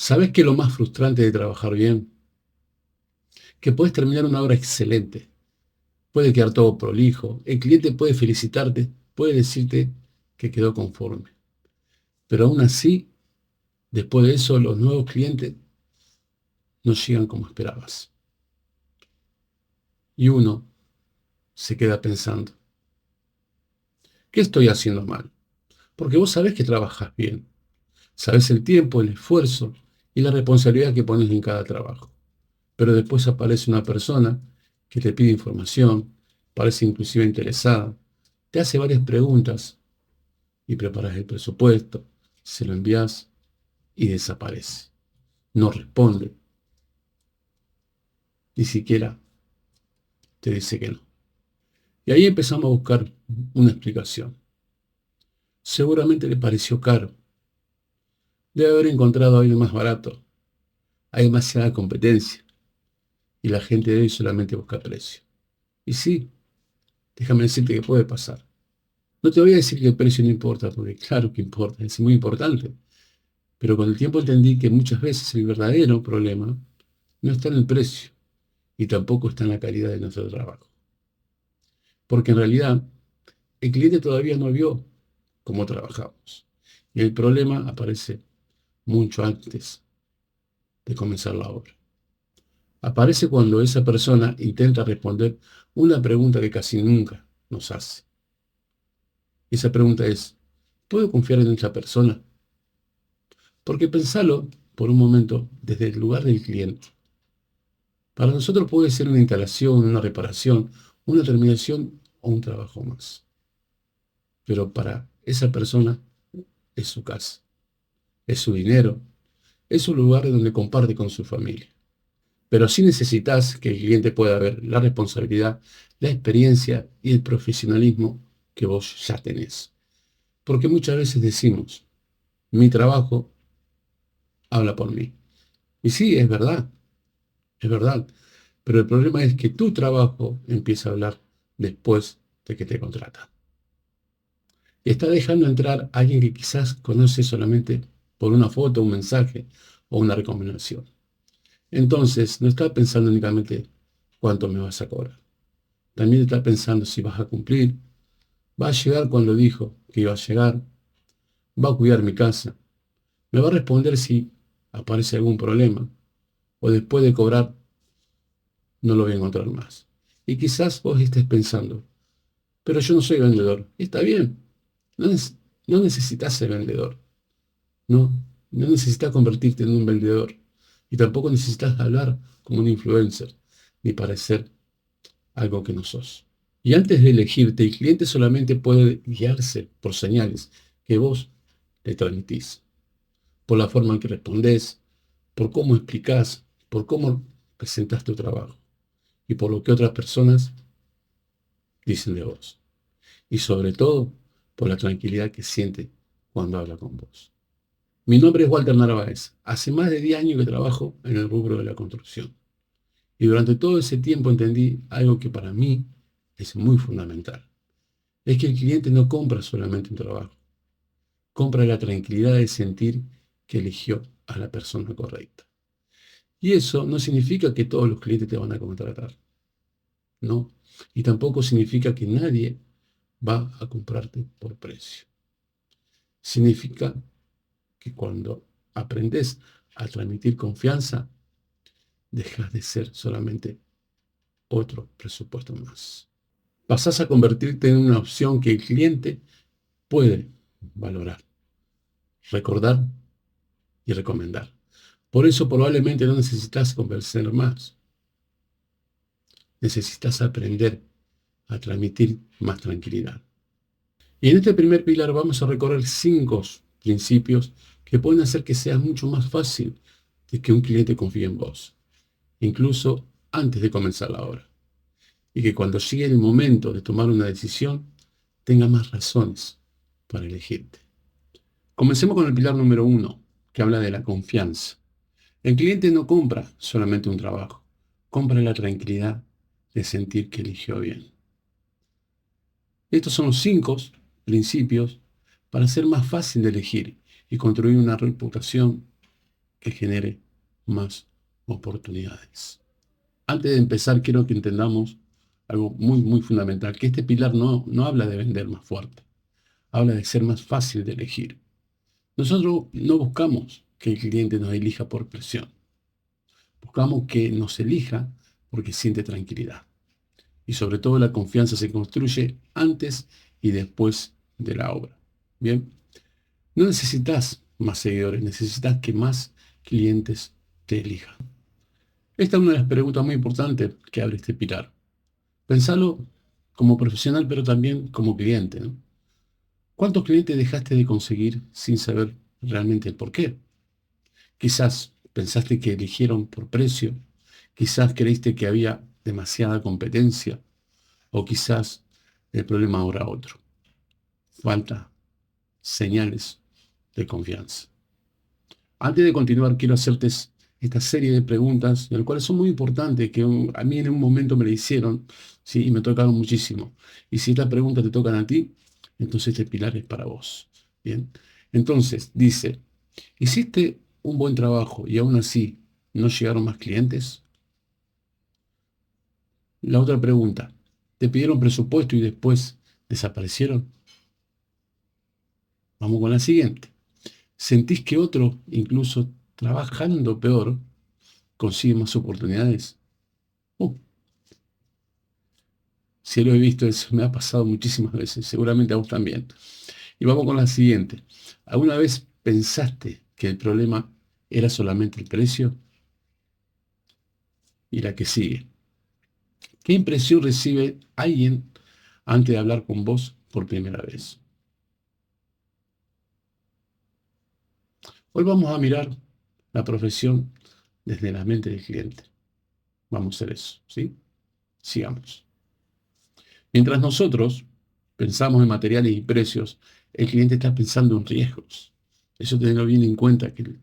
¿Sabés qué es lo más frustrante de trabajar bien? Que puedes terminar una obra excelente, puede quedar todo prolijo, el cliente puede felicitarte, puede decirte que quedó conforme, pero aún así, después de eso, los nuevos clientes no llegan como esperabas. Y uno se queda pensando, ¿qué estoy haciendo mal? Porque vos sabés que trabajas bien, sabés el tiempo, el esfuerzo y la responsabilidad que pones en cada trabajo. Pero después aparece una persona que te pide información, parece inclusive interesada, te hace varias preguntas y preparas el presupuesto, se lo envías y desaparece. No responde, ni siquiera te dice que no. Y ahí empezamos a buscar una explicación. Seguramente le pareció caro. Debe haber encontrado a alguien más barato. Hay demasiada competencia y la gente de hoy solamente busca precio. Y sí, déjame decirte que puede pasar. No te voy a decir que el precio no importa, porque claro que importa, es muy importante. Pero con el tiempo entendí que muchas veces el verdadero problema no está en el precio y tampoco está en la calidad de nuestro trabajo. Porque en realidad el cliente todavía no vio cómo trabajamos. Y el problema aparece mucho antes de comenzar la obra. Aparece cuando esa persona intenta responder una pregunta que casi nunca nos hace. Esa pregunta es, ¿puedo confiar en esta persona? Porque pensalo por un momento desde el lugar del cliente. Para nosotros puede ser una instalación, una reparación, una terminación o un trabajo más. Pero para esa persona es su casa, es su dinero, es un lugar donde comparte con su familia. Pero sí necesitas que el cliente pueda ver la responsabilidad, la experiencia y el profesionalismo que vos ya tenés. Porque muchas veces decimos, mi trabajo habla por mí. Y sí, es verdad. Pero el problema es que tu trabajo empieza a hablar después de que te contratan. Y está dejando entrar a alguien que quizás conoce solamente por una foto, un mensaje o una recomendación. Entonces, no está pensando únicamente cuánto me vas a cobrar. También está pensando si vas a cumplir, va a llegar cuando dijo que iba a llegar, va a cuidar mi casa, me va a responder si aparece algún problema o después de cobrar no lo voy a encontrar más. Y quizás vos estés pensando, pero yo no soy vendedor. Y está bien, no, no necesitas ser vendedor, no, no necesitas convertirte en un vendedor y tampoco necesitas hablar como un influencer ni parecer algo que no sos. Y antes de elegirte, el cliente solamente puede guiarse por señales que vos le transmitís, por la forma en que respondés, por cómo explicás, por cómo presentás tu trabajo y por lo que otras personas dicen de vos. Y sobre todo, por la tranquilidad que siente cuando habla con vos. Mi nombre es Walter Narváez. Hace más de 10 años que trabajo en el rubro de la construcción. Y durante todo ese tiempo entendí algo que para mí es muy fundamental. Es que el cliente no compra solamente un trabajo, compra la tranquilidad de sentir que eligió a la persona correcta. Y eso no significa que todos los clientes te van a contratar, ¿no? Y tampoco significa que nadie va a comprarte por precio. Significa que cuando aprendes a transmitir confianza, dejas de ser solamente otro presupuesto más. Pasás a convertirte en una opción que el cliente puede valorar, recordar y recomendar. Por eso probablemente no necesitas convencer más, necesitas aprender a transmitir más tranquilidad. Y en este primer pilar vamos a recorrer 5 principios que pueden hacer que sea mucho más fácil de que un cliente confíe en vos, incluso antes de comenzar la obra. Y que cuando llegue el momento de tomar una decisión, tenga más razones para elegirte. Comencemos con el pilar número 1, que habla de la confianza. El cliente no compra solamente un trabajo, compra la tranquilidad de sentir que eligió bien. Estos son los 5 principios para ser más fácil de elegir y construir una reputación que genere más oportunidades. Antes de empezar, quiero que entendamos algo muy fundamental, que este pilar no habla de vender más fuerte, habla de ser más fácil de elegir. Nosotros no buscamos que el cliente nos elija por presión, buscamos que nos elija porque siente tranquilidad. Y sobre todo la confianza se construye antes y después de la obra. Bien, no necesitas más seguidores, necesitas que más clientes te elijan. Esta es una de las preguntas muy importantes que abre este pilar. Pensalo como profesional, pero también como cliente, ¿no? ¿Cuántos clientes dejaste de conseguir sin saber realmente el por qué? Quizás pensaste que eligieron por precio, quizás creíste que había demasiada competencia, o quizás el problema ahora otro. Falta señales de confianza. Antes de continuar, quiero hacerte esta serie de preguntas, las cuales son muy importantes, que a mí en un momento me la hicieron, ¿sí? Y me tocaron muchísimo. Y si estas preguntas te tocan a ti, entonces este pilar es para vos. Bien. Entonces, dice, ¿hiciste un buen trabajo y aún así no llegaron más clientes? La otra pregunta, ¿te pidieron presupuesto y después desaparecieron? Vamos con la siguiente. ¿Sentís que otro, incluso trabajando peor, consigue más oportunidades? Uh, si lo he visto, eso me ha pasado muchísimas veces, seguramente a vos también. Y vamos con la siguiente. ¿Alguna vez pensaste que el problema era solamente el precio? Y la que sigue. ¿Qué impresión recibe alguien antes de hablar con vos por primera vez? Hoy vamos a mirar la profesión desde la mente del cliente. Vamos a hacer eso, ¿sí? Sigamos. Mientras nosotros pensamos en materiales y precios, el cliente está pensando en riesgos. Eso tenerlo bien en cuenta, que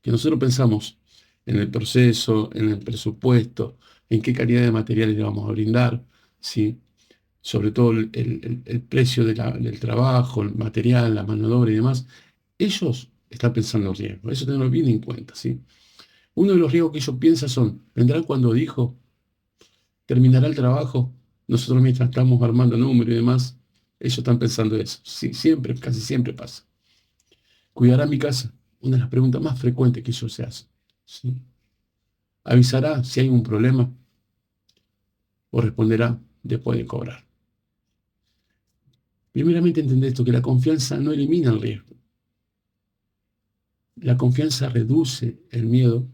nosotros pensamos en el proceso, en el presupuesto, en qué calidad de materiales le vamos a brindar, ¿sí? Sobre todo el precio del trabajo, el material, la mano de obra y demás. Ellos están pensando en riesgos. Eso tenerlo bien en cuenta, ¿sí? Uno de los riesgos que ellos piensan son, ¿vendrán cuando dijo? ¿Terminará el trabajo? Nosotros mientras estamos armando números y demás, ellos están pensando eso. Sí, siempre, casi siempre pasa. ¿Cuidará mi casa? Una de las preguntas más frecuentes que ellos se hacen. ¿Sí? ¿Avisará si hay un problema? ¿O responderá después de cobrar? Primeramente entender esto, que la confianza no elimina el riesgo. La confianza reduce el miedo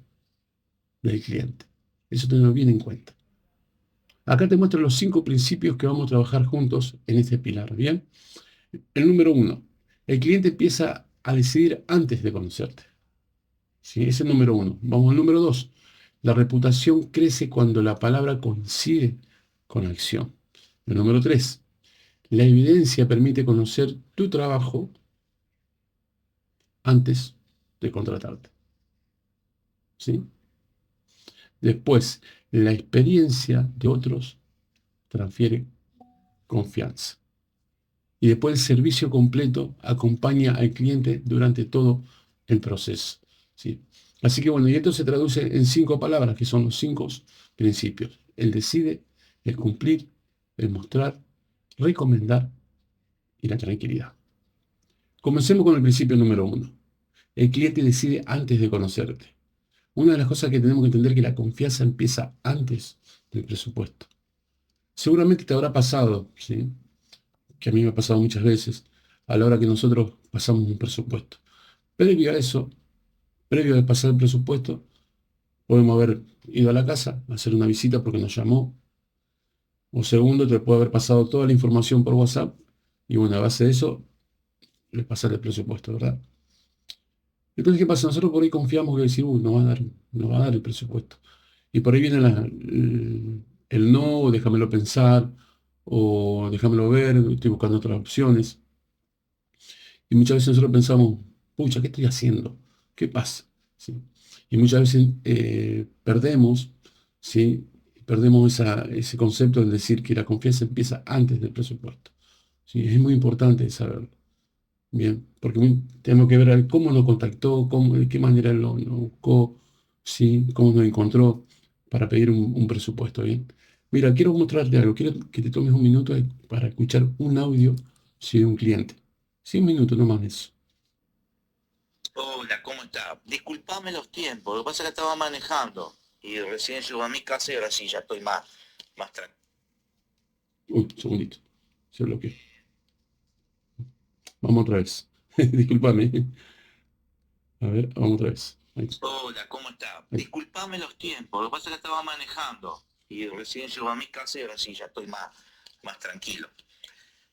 del cliente. Eso tenlo bien en cuenta. Acá te muestro los 5 principios que vamos a trabajar juntos en este pilar. ¿Bien? El número 1. El cliente empieza a decidir antes de conocerte. ¿Sí? Ese es el número 1. Vamos al número 2. La reputación crece cuando la palabra coincide con acción. El número 3. La evidencia permite conocer tu trabajo antes de contratarte. ¿Sí? Después, la experiencia de otros transfiere confianza. Y después el servicio completo acompaña al cliente durante todo el proceso. ¿Sí? Así que bueno, y esto se traduce en 5 palabras, que son los 5 principios. El decide, el cumplir, el mostrar, recomendar y la tranquilidad. Comencemos con el principio número 1. El cliente decide antes de conocerte. Una de las cosas que tenemos que entender es que la confianza empieza antes del presupuesto. Seguramente te habrá pasado, ¿sí? Que a mí me ha pasado muchas veces, a la hora que nosotros pasamos un presupuesto. Previo a eso, previo a pasar el presupuesto, podemos haber ido a la casa, a hacer una visita porque nos llamó, o segundo, te puede haber pasado toda la información por WhatsApp, y bueno, a base de eso, le pasar el presupuesto, ¿verdad? Entonces, ¿qué pasa? Nosotros por ahí confiamos que decir, nos va a dar el presupuesto. Y por ahí viene el no, déjamelo pensar, o déjamelo ver, estoy buscando otras opciones. Y muchas veces nosotros pensamos, pucha, ¿qué estoy haciendo? ¿Qué pasa? ¿Sí? Y muchas veces perdemos, ¿sí? Perdemos ese concepto de decir que la confianza empieza antes del presupuesto. ¿Sí? Es muy importante saberlo. Bien, porque tenemos que ver cómo nos contactó, de qué manera lo buscó, ¿sí? Cómo nos encontró para pedir un presupuesto, ¿bien? Mira, quiero mostrarte algo, quiero que te tomes un minuto para escuchar un audio, ¿sí? De un cliente. Sí, un minuto, no más de eso. Hola, ¿cómo está? Disculpame los tiempos, lo que pasa es que estaba manejando y recién llego a mi casa y ahora sí ya estoy más tranquilo. Uy, un segundito, se bloqueó. Vamos otra vez. Discúlpame. A ver, vamos otra vez. Ahí, Hola, ¿cómo está? ahí. Disculpame los tiempos, lo que pasa es que estaba manejando y recién llego a mi casa y ahora sí ya estoy más tranquilo.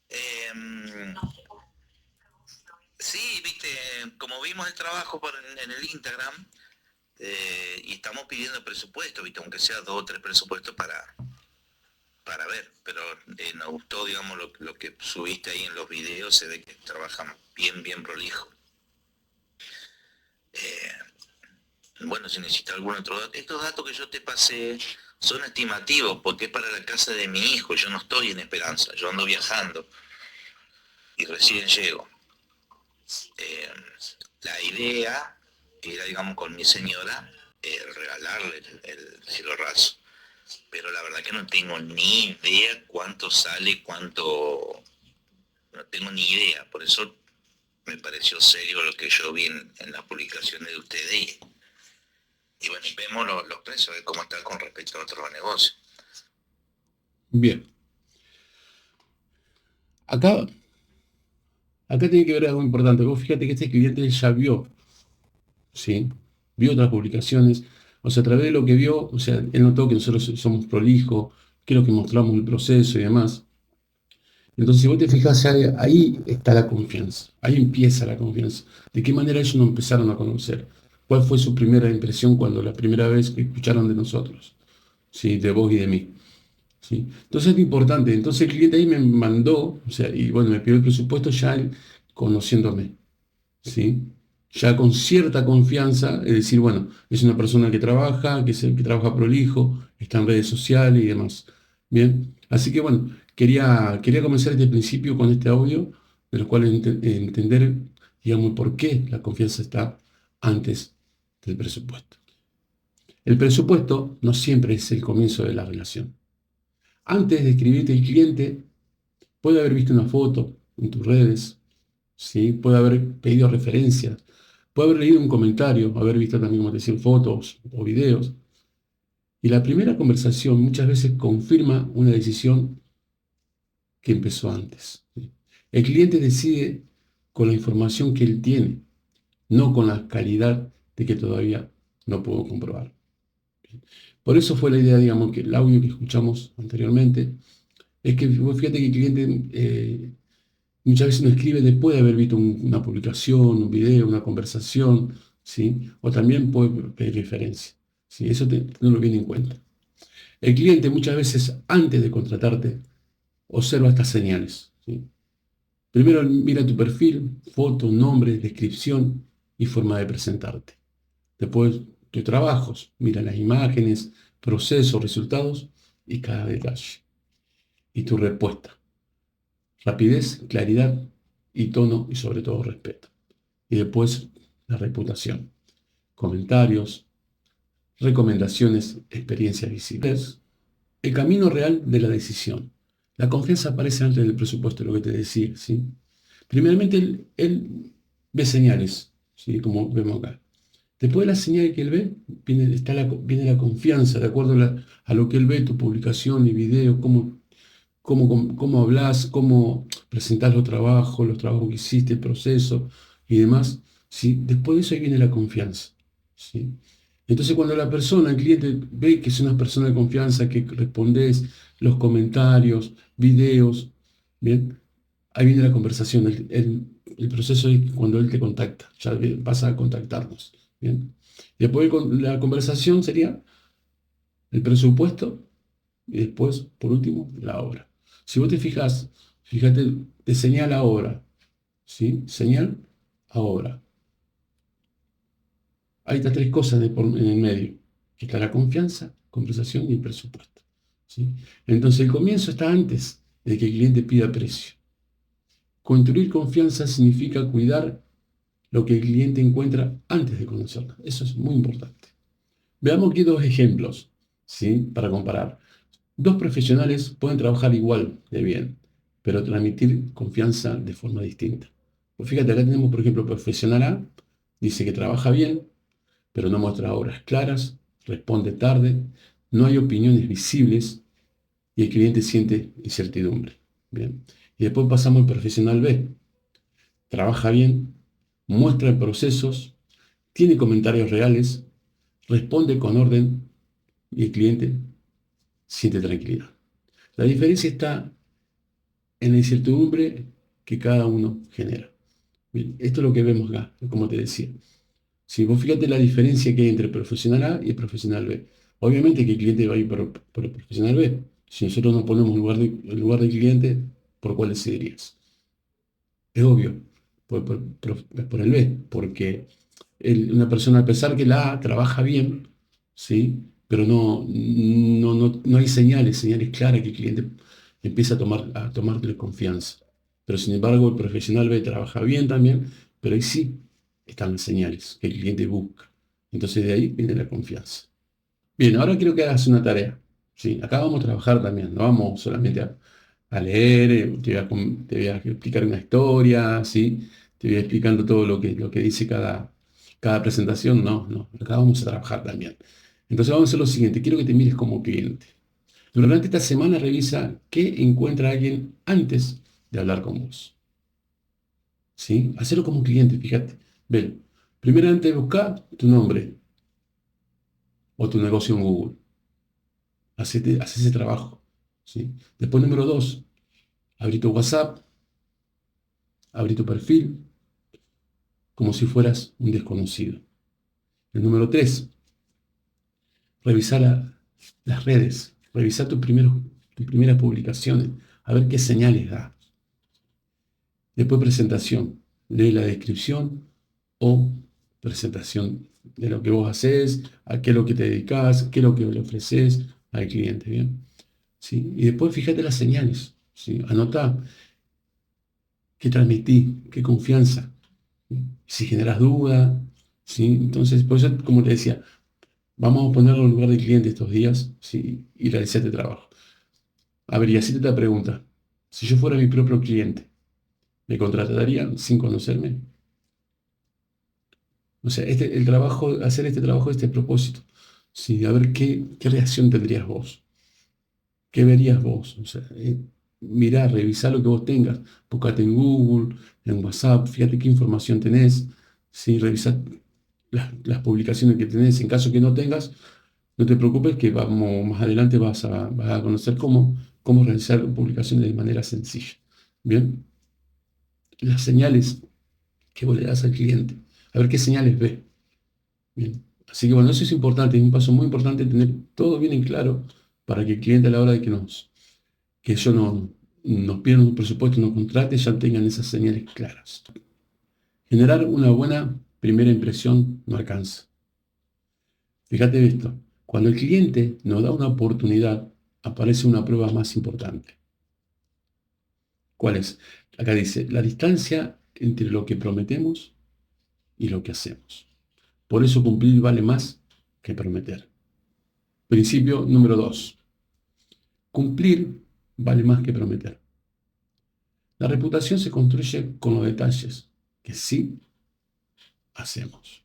Em, sí, viste, como vimos el trabajo en el Instagram y estamos pidiendo presupuesto, viste, aunque sea 2 o 3 presupuestos para ver, pero nos gustó, digamos, lo que subiste ahí en los videos, se ve que trabajan bien prolijo. Eh, bueno, si necesitas algún otro dato, estos datos que yo te pasé son estimativos porque es para la casa de mi hijo, yo no estoy en Esperanza, yo ando viajando y recién llego. Eh, la idea era, digamos, con mi señora, regalarle el cielo raso, pero la verdad que no tengo ni idea cuánto sale, no tengo ni idea, por eso me pareció serio lo que yo vi en las publicaciones de ustedes y bueno, vemos los precios, de cómo están con respecto a otros negocios. Bien, acá, acá tiene que ver algo importante. Vos fíjate que este cliente ya vio, ¿sí? Vio otras publicaciones, o sea, a través de lo que vio, o sea, él notó que nosotros somos prolijos, creo que mostramos el proceso y demás. Entonces, si vos te fijas, ahí está la confianza, ahí empieza la confianza. ¿De qué manera ellos nos empezaron a conocer? ¿Cuál fue su primera impresión cuando la primera vez que escucharon de nosotros? ¿Sí? De vos y de mí. ¿Sí? Entonces es importante. Entonces el cliente ahí me mandó, o sea, y bueno, me pidió el presupuesto ya él conociéndome. ¿Sí? Ya con cierta confianza, es decir, bueno, es una persona que trabaja, que trabaja prolijo, está en redes sociales y demás. Bien, así que bueno, quería comenzar este principio con este audio, de los cuales entender, digamos, por qué la confianza está antes del presupuesto. El presupuesto no siempre es el comienzo de la relación. Antes de escribirte el cliente, puede haber visto una foto en tus redes, ¿sí? Puede haber pedido referencias, puede haber leído un comentario, haber visto también, como te decía, fotos o videos. Y la primera conversación muchas veces confirma una decisión que empezó antes, ¿sí? El cliente decide con la información que él tiene, no con la calidad de que todavía no puedo comprobar. Por eso fue la idea, digamos, que el audio que escuchamos anteriormente, es que fíjate que el cliente muchas veces nos escribe después de haber visto una publicación, un video, una conversación, ¿sí? O también puede pedir referencia, ¿sí? Eso no lo viene en cuenta. El cliente muchas veces, antes de contratarte, observa estas señales, ¿sí? Primero mira tu perfil, foto, nombre, descripción y forma de presentarte. Después tus trabajos, mira las imágenes, procesos, resultados y cada detalle. Y tu respuesta. Rapidez, claridad y tono y sobre todo respeto. Y después la reputación, comentarios, recomendaciones, experiencias visibles. El camino real de la decisión. La confianza aparece antes del presupuesto, lo que te decía, ¿sí? Primeramente, él ve señales, ¿sí? Como vemos acá. Después de la señal que él ve, viene la confianza, de acuerdo a lo que él ve, tu publicación y video, cómo hablas, cómo presentás los trabajos que hiciste, el proceso y demás. ¿Sí? Después de eso ahí viene la confianza. ¿Sí? Entonces cuando la persona, el cliente, ve que es una persona de confianza, que respondes los comentarios, videos, ¿bien? Ahí viene la conversación, el proceso es cuando él te contacta, ya pasa a contactarnos, ¿bien? Y después la conversación sería el presupuesto y después, por último, la obra. Si vos te fijas, fíjate, te señala obra, ¿sí? Señal a obra. Hay estas tres cosas en el medio. Está la confianza, conversación y el presupuesto, ¿sí? Entonces el comienzo está antes de que el cliente pida precio. Construir confianza significa cuidar lo que el cliente encuentra antes de conocerlo. Eso es muy importante. Veamos aquí dos ejemplos, ¿sí? Para comparar. Dos profesionales pueden trabajar igual de bien, pero transmitir confianza de forma distinta. Pues fíjate, acá tenemos, por ejemplo, profesional A, dice que trabaja bien, pero no muestra obras claras, responde tarde, no hay opiniones visibles y el cliente siente incertidumbre. Bien. Y después pasamos al profesional B. Trabaja bien, muestra procesos, tiene comentarios reales, responde con orden y el cliente siente tranquilidad. La diferencia está en la incertidumbre que cada uno genera. Bien, esto es lo que vemos acá, como te decía. Si vos fíjate la diferencia que hay entre el profesional A y el profesional B. Obviamente que el cliente va a ir por el profesional B. Si nosotros nos ponemos en lugar del cliente, ¿por cuál decidirías? Es obvio, por el B, porque una persona, a pesar que la A trabaja bien, ¿sí? Pero no hay señales claras que el cliente empieza a tomarle confianza. Pero sin embargo, el profesional B trabaja bien también, pero ahí sí están las señales que el cliente busca. Entonces de ahí viene la confianza. Bien, ahora quiero que hagas una tarea. ¿Sí? Acá vamos a trabajar también, no vamos solamente a leer, te voy a explicar una historia, ¿sí? Te voy explicando todo lo que dice cada presentación. No, acá vamos a trabajar también. Entonces vamos a hacer lo siguiente, quiero que te mires como cliente. Durante esta semana revisa qué encuentra alguien antes de hablar con vos. ¿Sí? Hacelo como cliente, fíjate. Ven, primeramente busca tu nombre o tu negocio en Google. Haz ese trabajo. ¿Sí? Después, número 2, abrí tu WhatsApp, abrí tu perfil, como si fueras un desconocido. El número 3, revisar las redes, revisar tus primeras publicaciones, a ver qué señales da. Después, presentación, lee la descripción o presentación de lo que vos haces, a qué es lo que te dedicas, qué es lo que le ofreces al cliente. ¿Bien? ¿Sí? Y después, fíjate las señales. ¿Sí? Anota qué transmití, qué confianza. Si generas duda, ¿sí? Entonces, por eso, como te decía, vamos a ponerlo en lugar del cliente estos días, ¿sí? Y realizar este trabajo. A ver, y así te pregunta, si yo fuera mi propio cliente, ¿me contratarían sin conocerme? O sea, hacer este trabajo, este propósito, ¿sí? A ver qué reacción tendrías vos, qué verías vos. O sea, mirá, revisá lo que vos tengas, buscate en Google, en WhatsApp, fíjate qué información tenés, ¿sí? Revisá las publicaciones que tenés. En caso que no tengas, no te preocupes que más adelante vas a conocer cómo realizar publicaciones de manera sencilla. Bien, las señales que vos le das al cliente, a ver qué señales ve. Bien, así que bueno, eso es importante, es un paso muy importante tener todo bien en claro para que el cliente a la hora de que ellos nos pidan un presupuesto, nos contrate, ya tengan esas señales claras. Generar una buena primera impresión no alcanza. Fíjate esto, cuando el cliente nos da una oportunidad, aparece una prueba más importante. ¿Cuál es? Acá dice, la distancia entre lo que prometemos y lo que hacemos. Por eso cumplir vale más que prometer. Principio número 2. Cumplir vale más que prometer. La reputación se construye con los detalles que sí hacemos.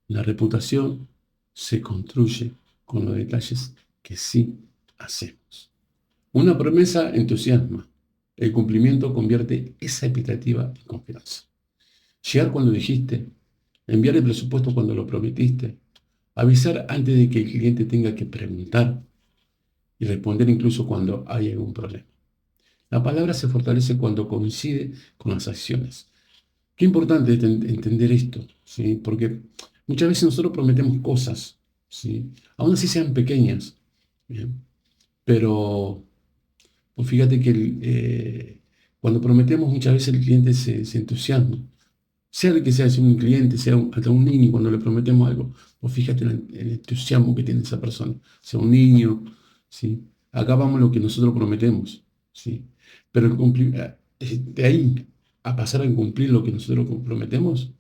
La reputación se construye con los detalles que sí hacemos. Una promesa entusiasma. El cumplimiento convierte esa expectativa en confianza. Llegar cuando dijiste, enviar el presupuesto cuando lo prometiste, avisar antes de que el cliente tenga que preguntar y responder incluso cuando hay algún problema. La palabra se fortalece cuando coincide con las acciones. Qué importante es entender esto, ¿sí? Porque muchas veces nosotros prometemos cosas, ¿sí? Aún así sean pequeñas, ¿bien? Pero pues fíjate que cuando prometemos muchas veces el cliente se entusiasma. Sea el que sea, si un cliente, hasta un niño, cuando le prometemos algo, pues fíjate el entusiasmo que tiene esa persona, sea un niño, ¿sí? Acá vamos lo que nosotros prometemos, ¿sí? Pero de ahí a pasar a cumplir lo que nosotros comprometemos,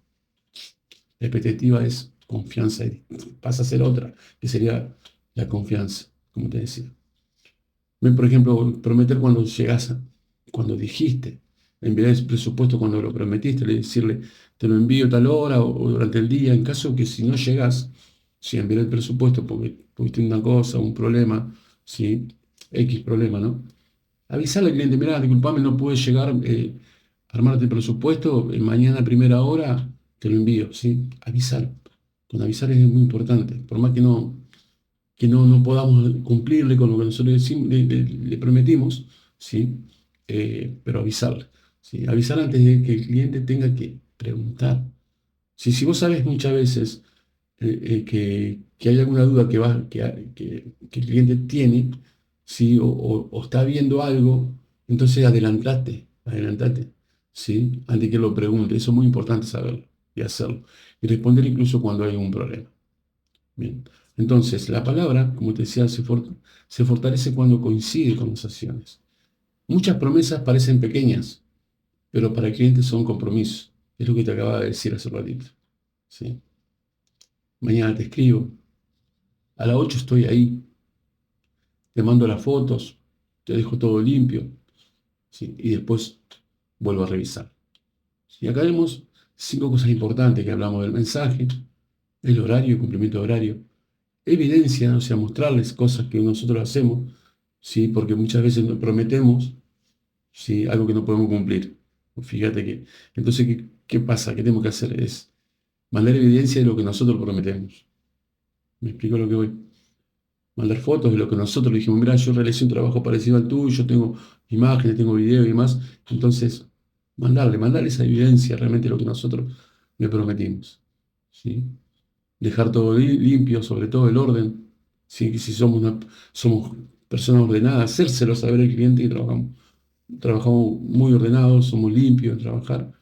la expectativa es confianza y pasa a ser otra, que sería la confianza, como te decía. Por ejemplo, prometer cuando llegas, cuando dijiste, enviar el presupuesto cuando lo prometiste, decirle, te lo envío tal hora o durante el día, en caso que si no llegas, si enviar el presupuesto porque tuviste una cosa, un problema, si X problema, ¿no? Avisarle al cliente, mira, disculpame, no pude llegar, armarte el presupuesto, mañana a primera hora te lo envío, ¿sí? Avisar. Con avisar es muy importante, por más que no podamos cumplirle con lo que nosotros le prometimos, ¿sí? Pero avisarle, ¿sí? Avisar antes de que el cliente tenga que preguntar. Si vos sabes muchas veces que hay alguna duda que el cliente tiene, ¿sí? O está viendo algo, entonces adelantate, ¿sí? Antes que lo pregunte. Eso es muy importante saberlo y hacerlo. Y responder incluso cuando hay un problema. Bien. Entonces, la palabra, como te decía, se fortalece cuando coincide con las acciones. Muchas promesas parecen pequeñas, pero para el cliente son compromisos. Es lo que te acababa de decir hace un ratito. ¿Sí? Mañana te escribo. A las 8 estoy ahí. Te mando las fotos. Te dejo todo limpio. ¿Sí? Y después vuelvo a revisar. Y acá vemos 5 cosas importantes que hablamos del mensaje, el horario, el cumplimiento de horario, evidencia, o sea, mostrarles cosas que nosotros hacemos, ¿sí? Porque muchas veces nos prometemos, ¿sí? Algo que no podemos cumplir. Fíjate que, entonces, ¿qué pasa? ¿Qué tenemos que hacer? Es mandar evidencia de lo que nosotros prometemos. ¿Me explico lo que voy? Mandar fotos de lo que nosotros le dijimos, mira, yo realicé un trabajo parecido al tuyo, tengo imágenes, tengo videos y demás. Entonces, mandarle esa evidencia realmente de lo que nosotros le prometimos. ¿Sí? Dejar todo limpio, sobre todo el orden. ¿Sí? Que si somos personas ordenadas, hacérselo saber al cliente que trabajamos muy ordenados, somos limpios en trabajar.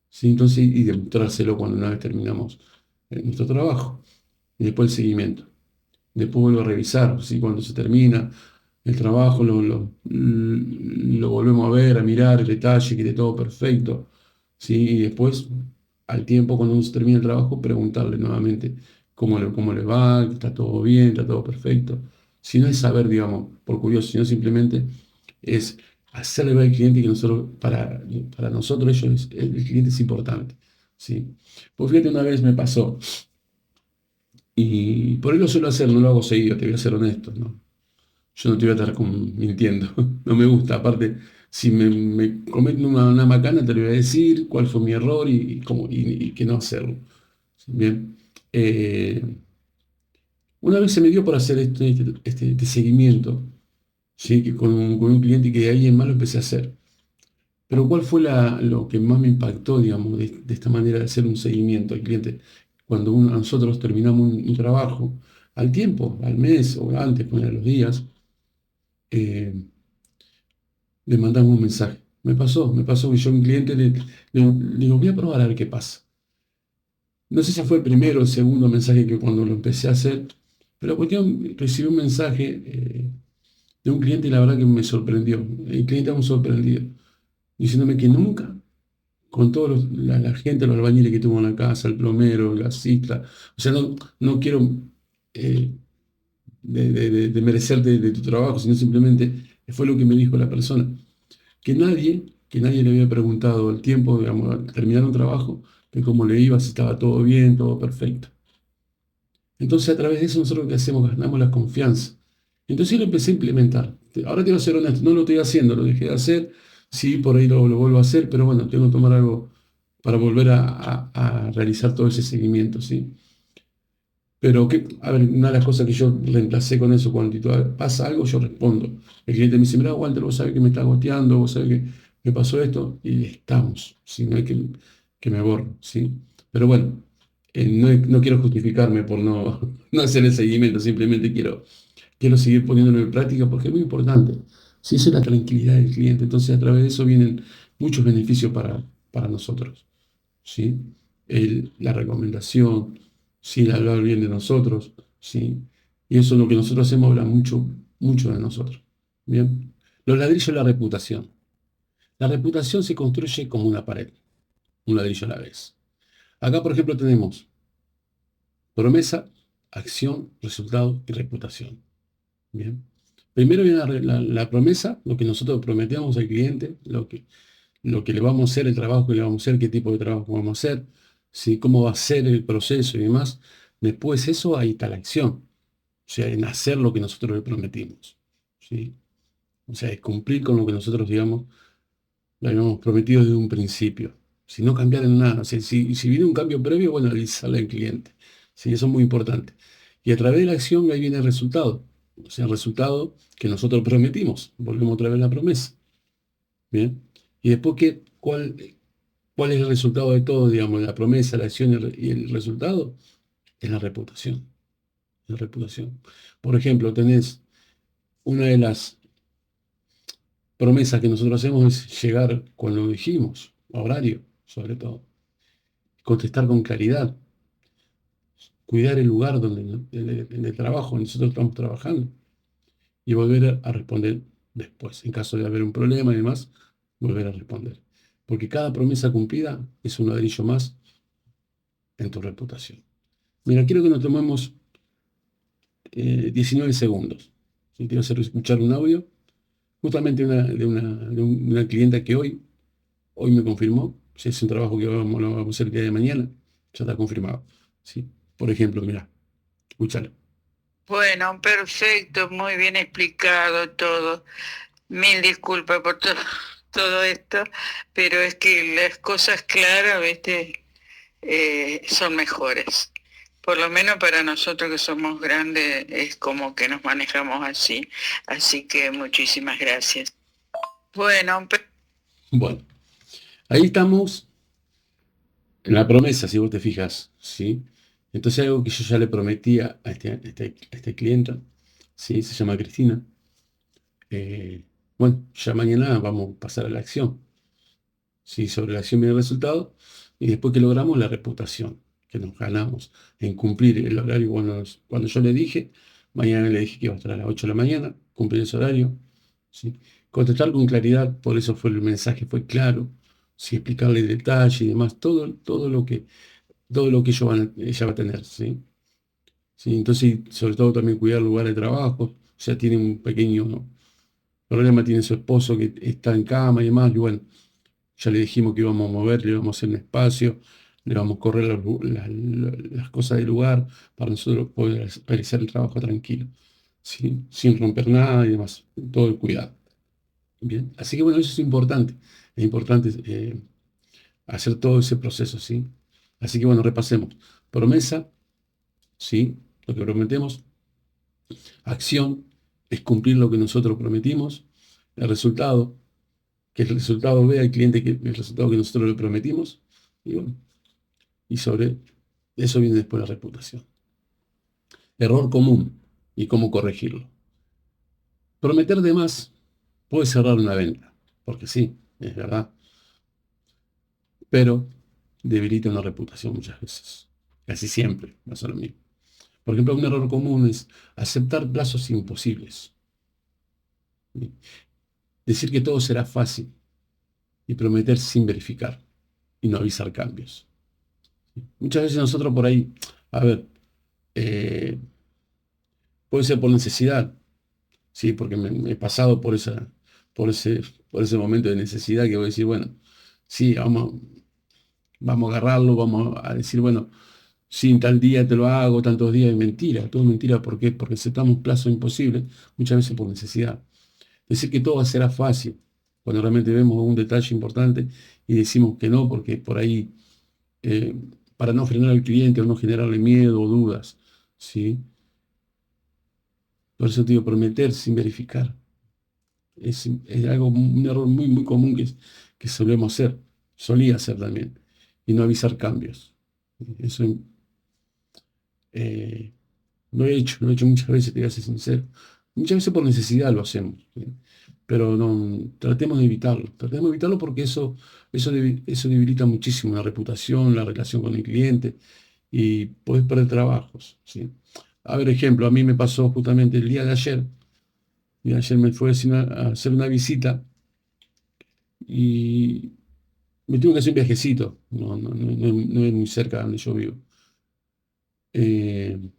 ¿Sí? Entonces, y demostrárselo cuando una vez terminamos nuestro trabajo. Y después el seguimiento. Después vuelvo a revisar, ¿sí? Cuando se termina el trabajo, lo volvemos a ver, a mirar el detalle, que esté todo perfecto. ¿Sí? Y después, al tiempo, cuando uno se termina el trabajo, preguntarle nuevamente cómo le va, que está todo bien, está todo perfecto. Si no es saber, digamos, por curioso, sino simplemente es hacerle ver al cliente que para nosotros el cliente es importante. ¿Sí? Pues fíjate, una vez me pasó. Y por ahí lo suelo hacer, no lo hago seguido, te voy a ser honesto, ¿no? Yo no te voy a estar mintiendo, no me gusta. Aparte, si me cometo una macana, te lo voy a decir cuál fue mi error y que no hacerlo. Bien. Eh, una vez se me dio por hacer este seguimiento, ¿sí? Que con un cliente que de ahí en más lo empecé a hacer. Pero ¿cuál fue lo que más me impactó, digamos, de esta manera de hacer un seguimiento al cliente? Cuando nosotros terminamos un trabajo, al tiempo, al mes o antes, poner los días, eh, le mandamos un mensaje. Me pasó que yo a un cliente le digo, voy a probar a ver qué pasa. No sé si fue el primero o el segundo mensaje que cuando lo empecé a hacer, pero la cuestión, recibí un mensaje de un cliente y la verdad que me sorprendió. El cliente aún sorprendido, diciéndome que nunca con toda la gente, los albañiles que tuvo en la casa, el plomero, la cicla. O sea, no quiero eh, de merecer de tu trabajo, sino simplemente fue lo que me dijo la persona. Que nadie le había preguntado al tiempo, digamos, al terminar un trabajo, que cómo le iba, si estaba todo bien, todo perfecto. Entonces, a través de eso, nosotros lo que hacemos, ganamos la confianza. Entonces, yo lo empecé a implementar. Ahora te voy a ser honesto, no lo estoy haciendo, lo dejé de hacer. Sí, por ahí lo vuelvo a hacer, pero bueno, tengo que tomar algo para volver a realizar todo ese seguimiento, ¿sí? Pero, a ver, una de las cosas que yo reemplacé con eso, cuando pasa algo, yo respondo. El cliente me dice, mira, Walter, vos sabés que me está goteando, vos sabés que me pasó esto, y estamos, ¿sí? No hay que me borro, ¿sí? Pero bueno, no quiero justificarme por no, no hacer el seguimiento, simplemente quiero seguir poniéndolo en práctica porque es muy importante. Si eso es la tranquilidad del cliente, entonces a través de eso vienen muchos beneficios para nosotros. ¿Sí? La recomendación, ¿sí? El hablar bien de nosotros, ¿sí? Y eso es lo que nosotros hacemos, habla mucho, mucho de nosotros. Bien. Los ladrillos de la reputación. La reputación se construye como una pared, un ladrillo a la vez. Acá, por ejemplo, tenemos promesa, acción, resultado y reputación. Bien. Primero viene la promesa, lo que nosotros prometemos al cliente, lo que le vamos a hacer, el trabajo que le vamos a hacer, qué tipo de trabajo vamos a hacer, ¿sí? Cómo va a ser el proceso y demás. Después eso, ahí está la acción, o sea, en hacer lo que nosotros le prometimos, ¿sí? O sea, es cumplir con lo que nosotros, digamos, le habíamos prometido desde un principio. Si no cambiar en nada, o sea, si viene un cambio previo, bueno, avisarle al cliente. Sí, eso es muy importante. Y a través de la acción ahí viene el resultado. O sea, el resultado que nosotros prometimos. Volvemos otra vez a la promesa. Bien. Y después, ¿cuál es el resultado de todo, digamos? La promesa, la acción y el resultado es la reputación. La reputación. Por ejemplo, tenés una de las promesas que nosotros hacemos es llegar cuando dijimos, a horario, sobre todo. Contestar con claridad, cuidar el lugar donde, en el trabajo donde nosotros estamos trabajando y volver a responder después. En caso de haber un problema y demás, volver a responder. Porque cada promesa cumplida es un ladrillo más en tu reputación. Mira, quiero que nos tomemos 19 segundos. Si te voy a hacer escuchar un audio, justamente de una clienta que hoy me confirmó, si es un trabajo que lo vamos a hacer el día de mañana, ya está confirmado. ¿Sí? Por ejemplo, mira, escúchalo. Bueno, perfecto, muy bien explicado todo. Mil disculpas por todo esto, pero es que las cosas claras, ¿viste? Son mejores. Por lo menos para nosotros que somos grandes es como que nos manejamos así. Así que muchísimas gracias. Bueno, Bueno, ahí estamos en la promesa, si vos te fijas, ¿sí? Entonces algo que yo ya le prometía a este cliente, ¿sí? Se llama Cristina. Bueno, ya mañana vamos a pasar a la acción, ¿sí? Sobre la acción viene el resultado y después que logramos la reputación que nos ganamos en cumplir el horario. Cuando yo le dije, mañana le dije que iba a estar a las 8 de la mañana, cumplir ese horario, ¿sí? Contestar con claridad, por eso fue el mensaje, fue claro, ¿sí? Explicarle el detalle y demás, todo lo que ella va a tener, ¿sí? ¿Sí? Entonces, sobre todo también cuidar el lugar de trabajo, o sea, tiene un pequeño problema, tiene su esposo que está en cama y demás, y bueno, ya le dijimos que íbamos a mover, le íbamos a hacer un espacio, le vamos a correr las cosas del lugar para nosotros poder realizar el trabajo tranquilo, ¿sí? Sin romper nada y demás, todo el cuidado. Bien, así que bueno, eso es importante hacer todo ese proceso, ¿sí? Así que bueno, repasemos. Promesa, ¿sí? Lo que prometemos. Acción es cumplir lo que nosotros prometimos. El resultado, que el resultado vea el cliente que el resultado que nosotros le prometimos. Y bueno, y sobre eso viene después la reputación. Error común y cómo corregirlo. Prometer de más puede cerrar una venta, porque sí, es verdad, pero debilita una reputación muchas veces. Casi siempre pasa lo mismo. Por ejemplo, un error común es aceptar plazos imposibles. ¿Sí? Decir que todo será fácil y prometer sin verificar y no avisar cambios. Muchas veces nosotros por ahí, a ver, eh, puede ser por necesidad, sí, porque me he pasado por ese, por ese momento de necesidad que voy a decir, bueno, sí, vamos a agarrarlo, vamos a decir, bueno, sí, en tal día te lo hago, tantos días, y mentira, todo es mentira, ¿por qué? Porque aceptamos plazos imposibles, muchas veces por necesidad. Decir que todo será fácil, cuando realmente vemos un detalle importante y decimos que no, porque por ahí, eh, para no frenar al cliente o no generarle miedo o dudas, ¿sí? Por eso te digo, prometer sin verificar. Es algo, un error muy, muy común que solemos hacer, solía hacer también, y no avisar cambios. Eso eh, lo he hecho muchas veces, te voy a ser sincero. Muchas veces por necesidad lo hacemos, ¿sí? Pero no, tratemos de evitarlo porque eso debilita muchísimo la reputación, la relación con el cliente y puedes perder trabajos, ¿sí? A ver, ejemplo, a mí me pasó justamente el día de ayer, y ayer me fue a hacer una visita y me tuve que hacer un viajecito, no es muy cerca de donde yo vivo. Eh,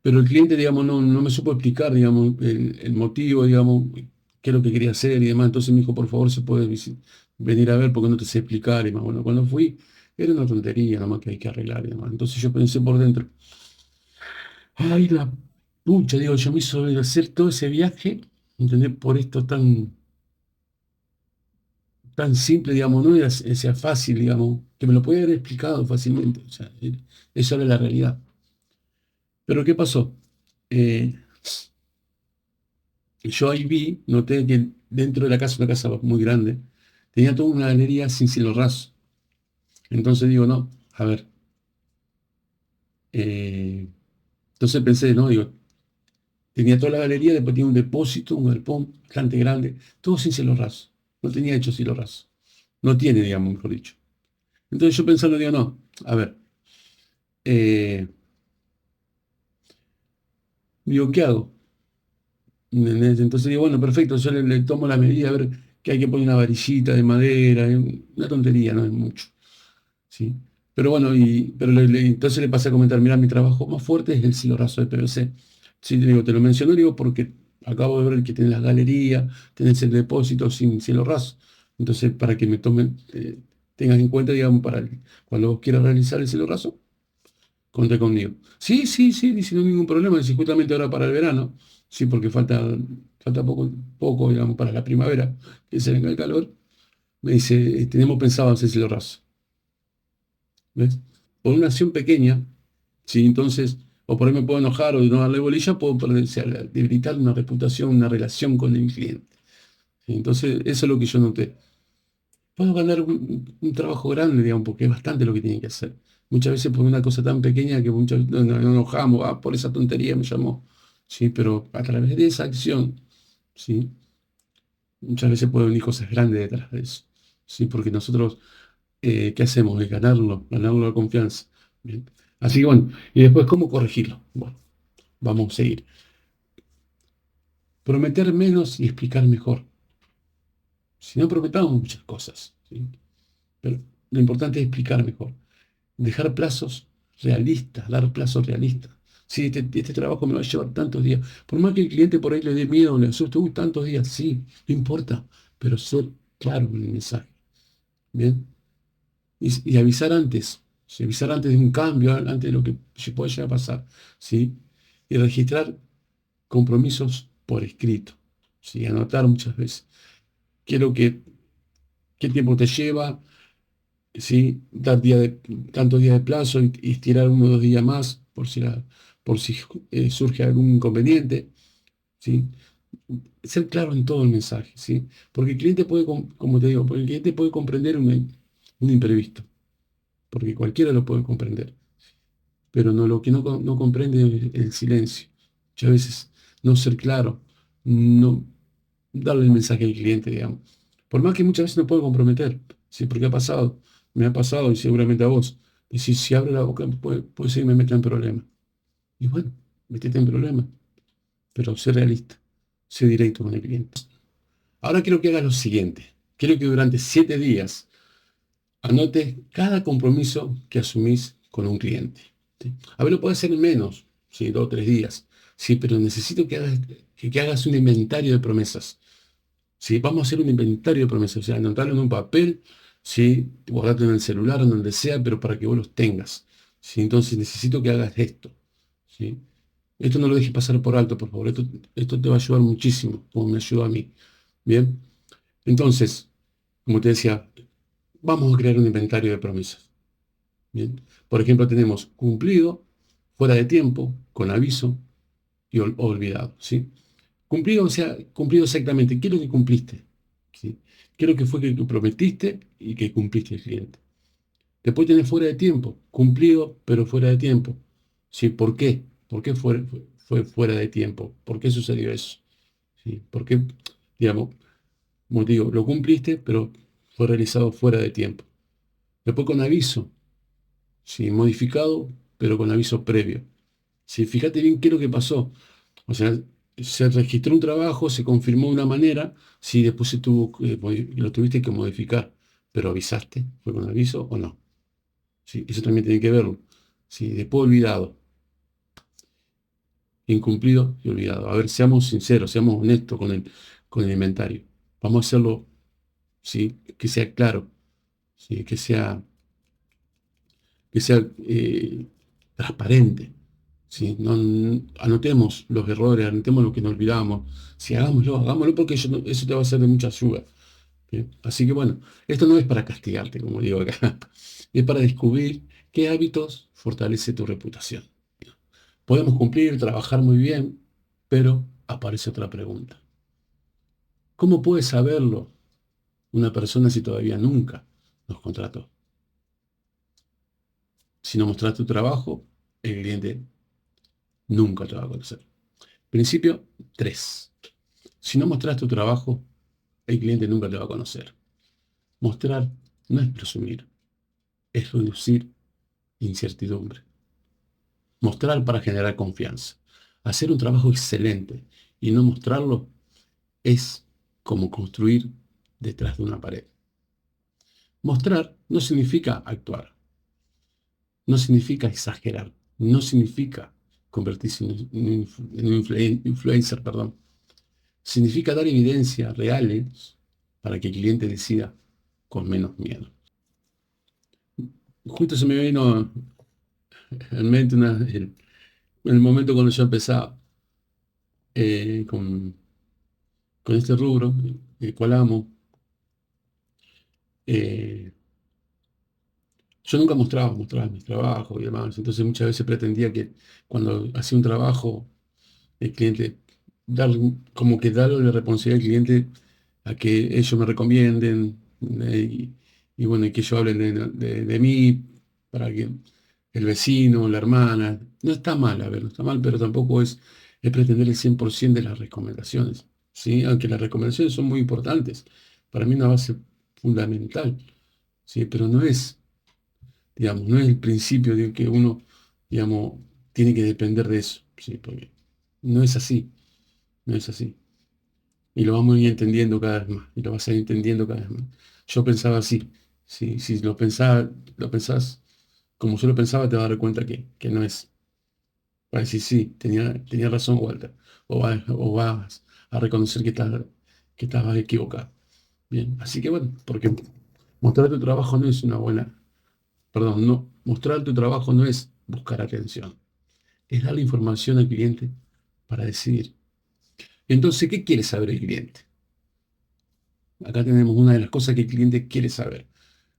pero el cliente, digamos, no me supo explicar, digamos, el motivo, digamos, qué es lo que quería hacer y demás. Entonces me dijo, por favor, se puede venir a ver porque no te sé explicar y más. Bueno, cuando fui, era una tontería nomás que hay que arreglar y demás. Entonces yo pensé por dentro, ay, la pucha, digo, yo me hizo hacer todo ese viaje, ¿entendés? Por esto tan simple, digamos, no era, sea fácil, digamos, que me lo podía haber explicado fácilmente. O sea, eso era la realidad. Pero ¿qué pasó? Eh, yo ahí noté que dentro de la casa, una casa muy grande, tenía toda una galería sin cielo raso. Entonces digo, no, a ver. eh, entonces pensé, no, digo, tenía toda la galería, después tenía un depósito, un galpón bastante grande, todo sin cielo raso. No tenía hecho cielo raso. No tiene, digamos, mejor dicho. Entonces yo pensando, digo, no, a ver. eh, digo, ¿qué hago? Entonces digo, bueno, perfecto, yo le tomo la medida, a ver que hay que poner una varillita de madera, una tontería, no es mucho. ¿Sí? Pero bueno, pero entonces le pasé a comentar, mira, mi trabajo más fuerte es el silorrazo de PVC. Sí, te digo, te lo menciono, digo, porque acabo de ver que tenés las galerías, tenés el depósito sin cielo raso. Entonces, para que me tomen, tengas en cuenta, digamos, cuando vos quieras realizar el cielo raso, conté conmigo. Sí, sí, sí, dice, no hay ningún problema, dice, justamente ahora para el verano, sí, porque falta poco, digamos, para la primavera, que se venga el calor, me dice, tenemos pensado hacer cielo raso. ¿Ves? Por una acción pequeña, ¿sí? Entonces, o por ahí me puedo enojar o no darle bolilla, puedo debilitar una reputación, una relación con el cliente. ¿Sí? Entonces, eso es lo que yo noté. Puedo ganar un trabajo grande, digamos, porque es bastante lo que tienen que hacer. Muchas veces por una cosa tan pequeña que muchas veces nos enojamos, por esa tontería me llamó. ¿Sí? Pero a través de esa acción, ¿sí? Muchas veces pueden venir cosas grandes detrás de eso. ¿Sí? Porque nosotros ¿qué hacemos? Es ganarlo la confianza. Bien. Así que bueno, y después, ¿cómo corregirlo? Bueno, vamos a seguir. Prometer menos y explicar mejor. Si no prometamos muchas cosas, ¿sí? Pero lo importante es explicar mejor. Dejar plazos realistas, dar plazos realistas. Sí, este trabajo me va a llevar tantos días. Por más que el cliente por ahí le dé miedo, le asuste, tantos días, sí, no importa, pero ser claro en el mensaje. Bien. Y avisar antes, ¿sí? Avisar antes de un cambio, antes de lo que se puede llegar a pasar, ¿sí? Y registrar compromisos por escrito, ¿sí? Anotar muchas veces. Quiero qué tiempo te lleva, ¿sí? Dar tantos días de plazo y estirar 1 o 2 días más por si surge algún inconveniente, ¿sí? Ser claro en todo el mensaje, ¿sí? Porque el cliente puede, como te digo, porque el cliente puede comprender un imprevisto, porque cualquiera lo puede comprender. Pero lo que no comprende es el silencio. Muchas veces no ser claro, no darle el mensaje al cliente, digamos. Por más que muchas veces no puedo comprometer, ¿sí? Porque me ha pasado y seguramente a vos. Y si abro la boca, puede ser que me meta en problemas. Y bueno, metete en problemas, pero sé realista, sé directo con el cliente. Ahora quiero que hagas lo siguiente. Quiero que durante 7 días anotes cada compromiso que asumís con un cliente. ¿Sí? A ver, lo puedes hacer en menos, ¿sí? 2 o 3 días. Sí, pero necesito que hagas un inventario de promesas. ¿Sí? Vamos a hacer un inventario de promesas, o sea, anotarlo en un papel, ¿sí? Guardarlo en el celular o donde sea, pero para que vos los tengas. ¿Sí? Entonces necesito que hagas esto. ¿Sí? Esto no lo dejes pasar por alto, por favor. Esto te va a ayudar muchísimo, como me ayudó a mí. Bien. Entonces, como te decía, vamos a crear un inventario de promesas. Bien. Por ejemplo, tenemos cumplido, fuera de tiempo, con aviso y olvidado. ¿Sí? Cumplido, o sea, cumplido exactamente. ¿Qué es lo que cumpliste? ¿Sí? ¿Qué es lo que fue que prometiste y que cumpliste el cliente? Después tenés fuera de tiempo. Cumplido, pero fuera de tiempo. ¿Sí? ¿Por qué? ¿Por qué fue fuera de tiempo? ¿Por qué sucedió eso? ¿Sí? ¿Por qué, digamos, como te digo, lo cumpliste, pero fue realizado fuera de tiempo? Después con aviso. ¿Sí? Modificado, pero con aviso previo. ¿Sí? Fíjate bien qué es lo que pasó. O sea, se registró un trabajo, se confirmó de una manera, si después lo tuviste que modificar, pero avisaste, ¿fue con aviso o no? Sí, eso también tiene que verlo. Sí, después olvidado, incumplido y olvidado. A ver, seamos sinceros, seamos honestos con el inventario. Vamos a hacerlo, sí, que sea claro, sí, que sea transparente. ¿Sí? Anotemos los errores, anotemos lo que nos olvidamos. Si hagámoslo porque eso te va a ser de mucha ayuda. ¿Bien? Así que bueno, esto no es para castigarte, como digo acá, es para descubrir qué hábitos fortalece tu reputación. Podemos cumplir, trabajar muy bien, pero aparece otra pregunta. ¿Cómo puede saberlo una persona si todavía nunca nos contrató? Si no mostras tu trabajo, el cliente nunca te va a conocer. Principio 3. Si no mostras tu trabajo, el cliente nunca te va a conocer. Mostrar no es presumir, es reducir incertidumbre. Mostrar para generar confianza. Hacer un trabajo excelente y no mostrarlo es como construir detrás de una pared. Mostrar no significa actuar, no significa exagerar, no significa convertirse en un influencer, perdón. Significa dar evidencias reales para que el cliente decida con menos miedo. Justo se me vino en mente en el momento cuando yo empezaba con este rubro, el cual amo. eh, yo nunca mostraba mis trabajos y demás, entonces muchas veces pretendía que cuando hacía un trabajo, el cliente, como que darle la responsabilidad al cliente a que ellos me recomienden y bueno, y que ellos hablen de mí para que el vecino, la hermana, no está mal, a ver, no está mal, pero tampoco es pretender el 100% de las recomendaciones, ¿sí? Aunque las recomendaciones son muy importantes, para mí una base fundamental, ¿sí? Pero no es, digamos, no es el principio de que uno, digamos, tiene que depender de eso, ¿sí? Porque no es así, no es así. Y lo vamos a ir entendiendo cada vez más, y lo vas a ir entendiendo cada vez más. Yo pensaba así, si lo pensás como yo lo pensaba, te vas a dar cuenta que no es. Vas a decir, sí, tenía razón Walter, o vas a reconocer que estabas equivocado. Bien, así que bueno, porque mostrar tu trabajo no es una buena, perdón, no, mostrar tu trabajo no es buscar atención, es darle información al cliente para decidir. Entonces, ¿qué quiere saber el cliente? Acá tenemos una de las cosas que el cliente quiere saber.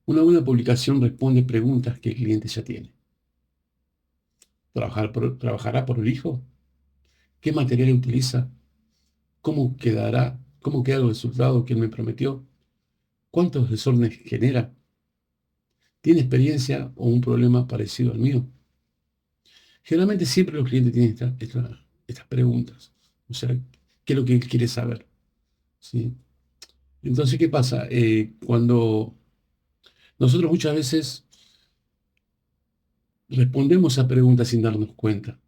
Una buena publicación responde preguntas que el cliente ya tiene. ¿Trabajará por el hijo? ¿Qué material utiliza? ¿Cómo quedará? ¿Cómo queda el resultado que él me prometió? ¿Cuántos desórdenes genera? ¿Tiene experiencia o un problema parecido al mío? Generalmente siempre los clientes tienen estas preguntas. O sea, ¿qué es lo que él quiere saber? ¿Sí? Entonces, ¿qué pasa? Cuando nosotros muchas veces respondemos a preguntas sin darnos cuenta.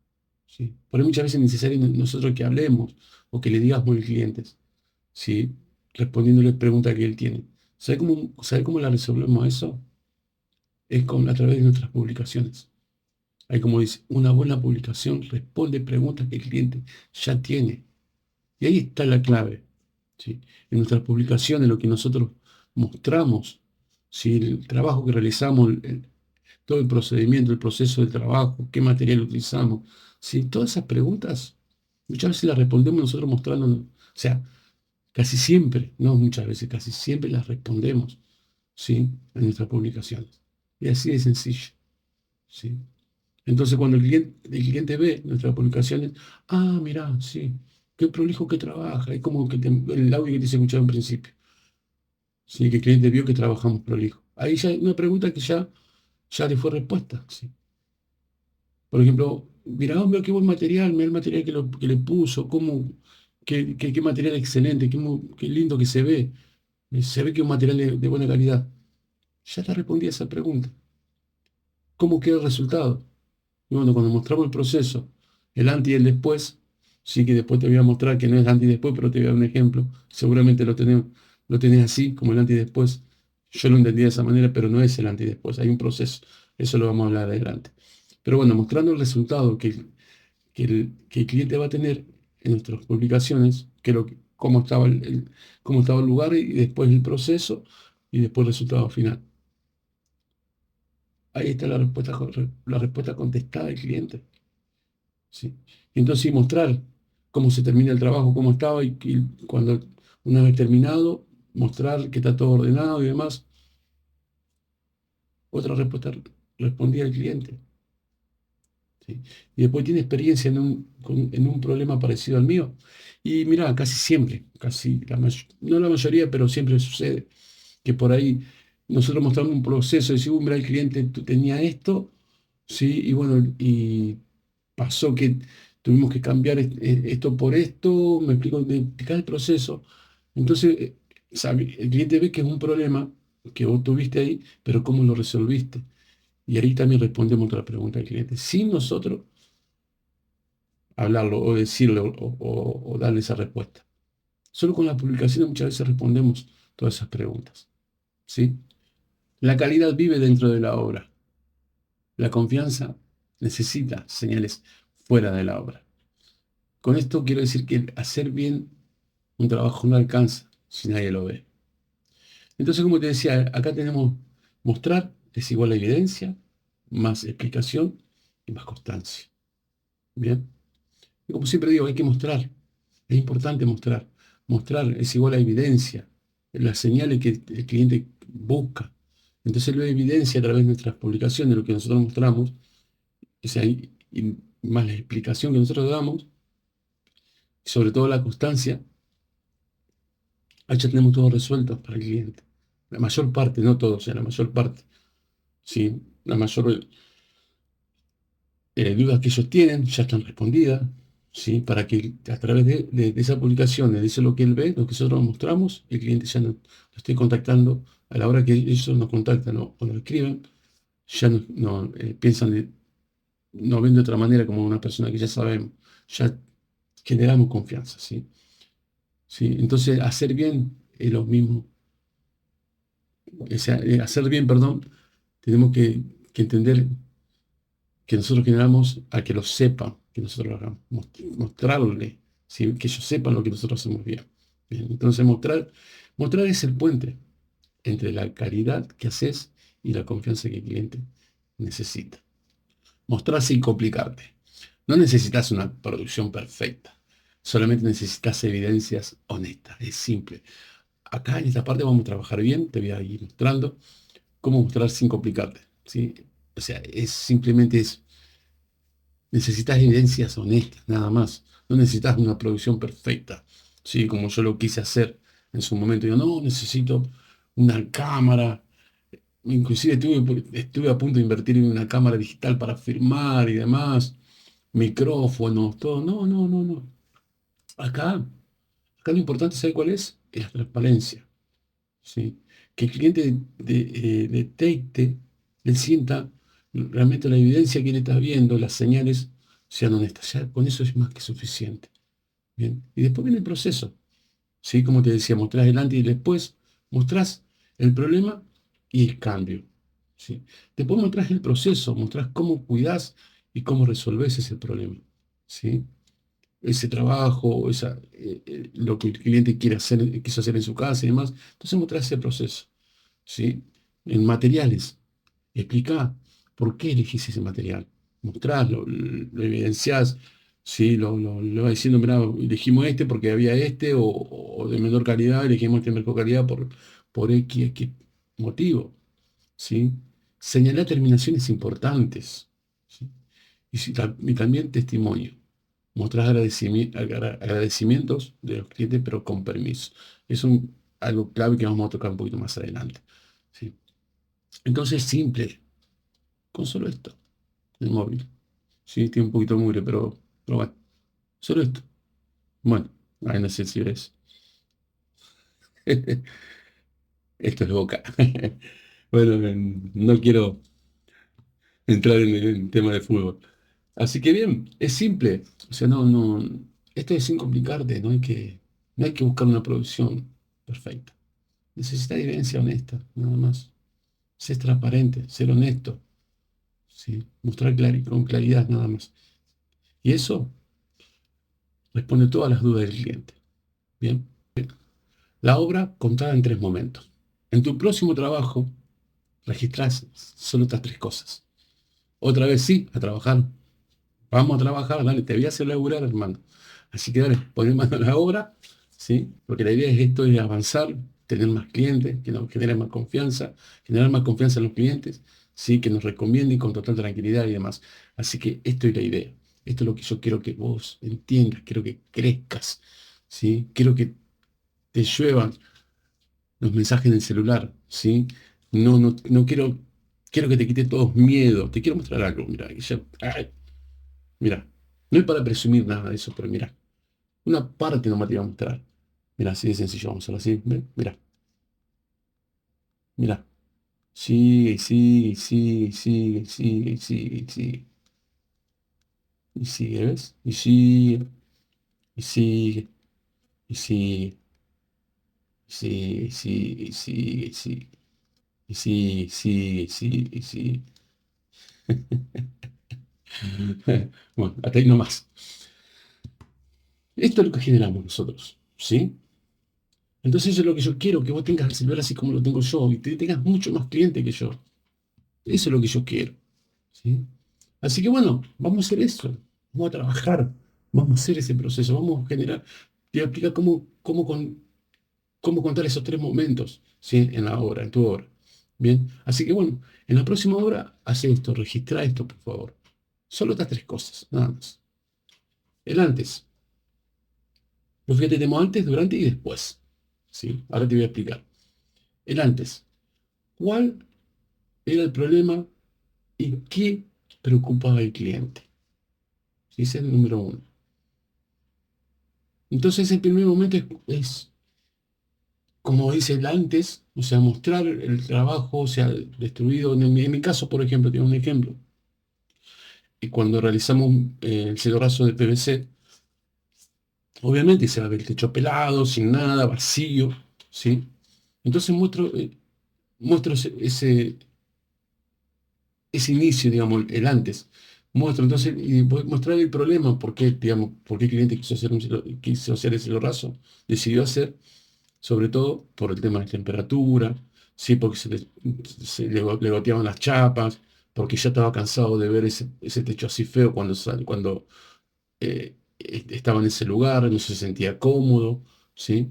¿Sí? Por ahí muchas veces es necesario nosotros que hablemos o que le digamos al cliente, ¿sí? Respondiéndole preguntas que él tiene. ¿Sabe cómo la resolvemos eso? A través de nuestras publicaciones. Ahí como dice, una buena publicación responde preguntas que el cliente ya tiene. Y ahí está la clave. ¿Sí? En nuestras publicaciones, lo que nosotros mostramos, ¿sí? El trabajo que realizamos, todo el procedimiento, el proceso de trabajo, qué material utilizamos. ¿Sí? Todas esas preguntas, muchas veces las respondemos nosotros mostrándonos. O sea, casi siempre, no muchas veces, casi siempre las respondemos, ¿sí? En nuestras publicaciones. Y así de sencillo, ¿sí? Entonces, cuando el cliente ve nuestras publicaciones, mira, sí, qué prolijo que trabaja, es como el audio que te hice escuchar en principio, ¿sí? Que el cliente vio que trabajamos prolijo. Ahí ya hay una pregunta que ya le fue respuesta, ¿sí? Por ejemplo, mira, hombre, qué buen material, mira el material que le puso, qué material excelente, qué lindo que se ve. Se ve que es un material de buena calidad. Ya te respondí a esa pregunta. ¿Cómo queda el resultado? Y bueno, cuando mostramos el proceso, el antes y el después, Sí, que después te voy a mostrar que no es antes y después, pero te voy a dar un ejemplo. Seguramente lo tenés así, como el antes y después. Yo lo entendí de esa manera, pero no es el antes y después. Hay un proceso. Eso lo vamos a hablar adelante. Pero bueno, mostrando el resultado que el cliente va a tener en nuestras publicaciones, cómo estaba el lugar y después el proceso y después el resultado final. Ahí está la respuesta contestada del cliente. ¿Sí? Y entonces sí, mostrar cómo se termina el trabajo, cómo estaba y cuando una vez terminado, mostrar que está todo ordenado y demás. Otra respuesta respondía el cliente. ¿Sí? Y después tiene experiencia en un problema parecido al mío. Y mira, casi siempre, no la mayoría, pero siempre sucede que por ahí nosotros mostramos un proceso y decimos, mira, el cliente tenía esto, sí, y bueno, y pasó que tuvimos que cambiar esto por esto, me explico, de explicar el proceso. Entonces, el cliente ve que es un problema que vos tuviste ahí, pero ¿cómo lo resolviste? Y ahí también respondemos otra pregunta del cliente, sin nosotros hablarlo o decirle o darle esa respuesta. Solo con las publicaciones muchas veces respondemos todas esas preguntas, ¿sí? La calidad vive dentro de la obra. La confianza necesita señales fuera de la obra. Con esto quiero decir que hacer bien un trabajo no alcanza si nadie lo ve. Entonces, como te decía, acá tenemos mostrar es igual a evidencia, más explicación y más constancia. Bien. Y como siempre digo, hay que mostrar. Es importante mostrar. Mostrar es igual a evidencia. Las señales que el cliente busca. Entonces él ve evidencia a través de nuestras publicaciones, de lo que nosotros mostramos, o sea, y más la explicación que nosotros damos, y sobre todo la constancia, ahí ya tenemos todo resuelto para el cliente. La mayor parte, no todo, o sea, la mayor parte. ¿Sí? La mayor dudas que ellos tienen ya están respondidas, ¿sí? Para que a través de esa publicación, de eso lo que él ve, lo que nosotros mostramos, el cliente ya no, lo esté contactando a la hora que ellos nos contactan o nos escriben, ya piensan, no ven de otra manera como una persona que ya sabemos, ya generamos confianza, ¿sí? ¿Sí? Entonces, hacer bien es lo mismo. O sea, hacer bien, perdón, tenemos que entender que nosotros generamos a que lo sepan, que nosotros lo hagamos, mostrarle, ¿sí? Que ellos sepan lo que nosotros hacemos bien. Bien, entonces, mostrar es el puente entre la calidad que haces y la confianza que el cliente necesita. Mostrar sin complicarte. No necesitas una producción perfecta, solamente necesitas evidencias honestas, es simple. Acá en esta parte vamos a trabajar bien, te voy a ir mostrando cómo mostrar sin complicarte, ¿sí? O sea, necesitas evidencias honestas, nada más. No necesitas una producción perfecta, ¿sí? Como yo lo quise hacer en su momento. Yo no, necesito una cámara. Inclusive estuve a punto de invertir en una cámara digital para filmar y demás, micrófonos, todo. No, no, no, no. Acá lo importante, ¿sabe cuál es? Es la transparencia, ¿sí? Que el cliente detecte, él sienta realmente la evidencia que él está viendo, las señales sean honestas. Ya con eso es más que suficiente. Bien. Y después viene el proceso, ¿sí? Como te decía, mostrás el antes y el después, mostrás el problema y el cambio, ¿sí? Después mostrás el proceso, mostrás cómo cuidás y cómo resolvés ese problema, ¿sí? Ese trabajo, lo que el cliente quiso hacer en su casa y demás. Entonces mostrás ese proceso, ¿sí? En materiales, explica por qué elegís ese material, mostrarlo, lo evidenciás, ¿sí? Lo vas diciendo, mirá, elegimos este porque había este, o de menor calidad, elegimos este de mejor calidad por X motivo, ¿sí? Señalar terminaciones importantes, ¿sí? Y también testimonio. Mostrar agradecimientos de los clientes, pero con permiso. Es algo clave que vamos a tocar un poquito más adelante, ¿sí? Entonces, simple, con solo esto, el móvil. Sí, tiene un poquito de mugre, pero bueno, solo esto. Bueno, ahí no sé si ves. Esto es Boca. Bueno, no quiero entrar en el tema de fútbol. Así que bien, es simple. O sea, no, esto es sin complicarte, no hay que buscar una producción perfecta. Necesitas evidencia honesta, nada más. Ser transparente, ser honesto, ¿sí? Mostrar con claridad, nada más. Y eso responde todas las dudas del cliente. Bien. La obra contada en 3 momentos. En tu próximo trabajo, registrás solo estas 3 cosas. Otra vez sí, a trabajar. Vamos a trabajar, dale, te voy a hacer laburar, hermano. Así que dale, poner mano a la obra, ¿sí? Porque la idea es esto, es avanzar, tener más clientes, que nos genere más confianza, generar más confianza en los clientes, ¿sí? Que nos recomienden con total tranquilidad y demás. Así que esto es la idea. Esto es lo que yo quiero que vos entiendas, quiero que crezcas, ¿sí? Quiero que te lluevan los mensajes en el celular, ¿sí? No quiero que te quite todos miedos. Te quiero mostrar algo, mira. Mira, no es para presumir nada de eso, pero mira, una parte nomás te voy a mostrar. Mira, así de sencillo, vamos a hacerlo así. Mira, mira. Sigue, sigue, sigue, sigue, sigue, sigue, sigue. Y sigue, ¿ves? Y sigue, y sigue, y sigue, y sigue, y sigue, y sigue, y sigue. Y sigue, sigue, sigue, sigue. Bueno, hasta ahí nomás. Esto es lo que generamos nosotros, ¿sí? Entonces eso es lo que yo quiero, que vos tengas el celular así como lo tengo yo y tengas mucho más cliente que yo. Eso es lo que yo quiero, ¿sí? Así que bueno, vamos a hacer eso, vamos a trabajar, vamos a hacer ese proceso, vamos a generar, te voy a explicar cómo contar esos 3 momentos, ¿sí? En la obra, en tu obra. Bien, así que bueno, en la próxima obra, haz esto, registra esto, por favor. Solo estas 3 cosas, nada más. El antes. Pues fíjate, tenemos antes, durante y después. ¿Sí? Ahora te voy a explicar. El antes. ¿Cuál era el problema y qué preocupaba al cliente? ¿Sí? Ese es el número 1. Entonces, el primer momento es, como dice el antes, o sea, mostrar el trabajo, o sea, destruido. En mi caso, por ejemplo, tengo un ejemplo. Y cuando realizamos el cielorraso de PVC, obviamente se va a ver el techo pelado, sin nada, vacío, ¿sí? Entonces muestro ese inicio, digamos, el antes. Muestro entonces, y voy a mostrar el problema, por qué, digamos, por qué el cliente quiso hacer ese raso, decidió hacer, sobre todo por el tema de temperatura, sí, porque le goteaban las chapas, porque ya estaba cansado de ver ese techo así feo cuando estaba en ese lugar, no se sentía cómodo, ¿sí?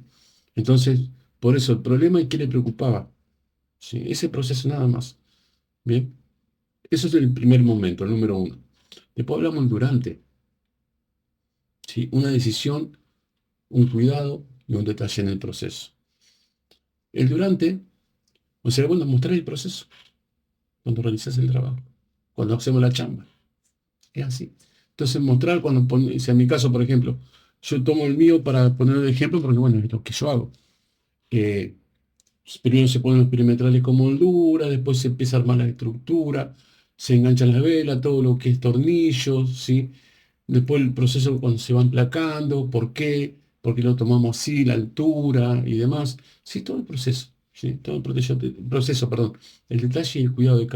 Entonces, por eso el problema y qué le preocupaba, ¿sí? Ese proceso nada más, ¿bien? Eso es el primer momento, el número 1. Después hablamos del durante, ¿sí? Una decisión, un cuidado y un detalle en el proceso. El durante, o sea, bueno, mostrar el proceso cuando realizas el trabajo, cuando hacemos la chamba. Es así. Entonces, mostrar si en mi caso, por ejemplo, yo tomo el mío para poner el ejemplo, porque bueno, es lo que yo hago. Primero se ponen los perimetrales con moldura, después se empieza a armar la estructura, se enganchan las velas, todo lo que es tornillos, ¿sí? Después el proceso cuando se van placando, por qué lo tomamos así, la altura y demás. Sí, todo el proceso, ¿sí? Todo el proceso, perdón, el detalle y el cuidado de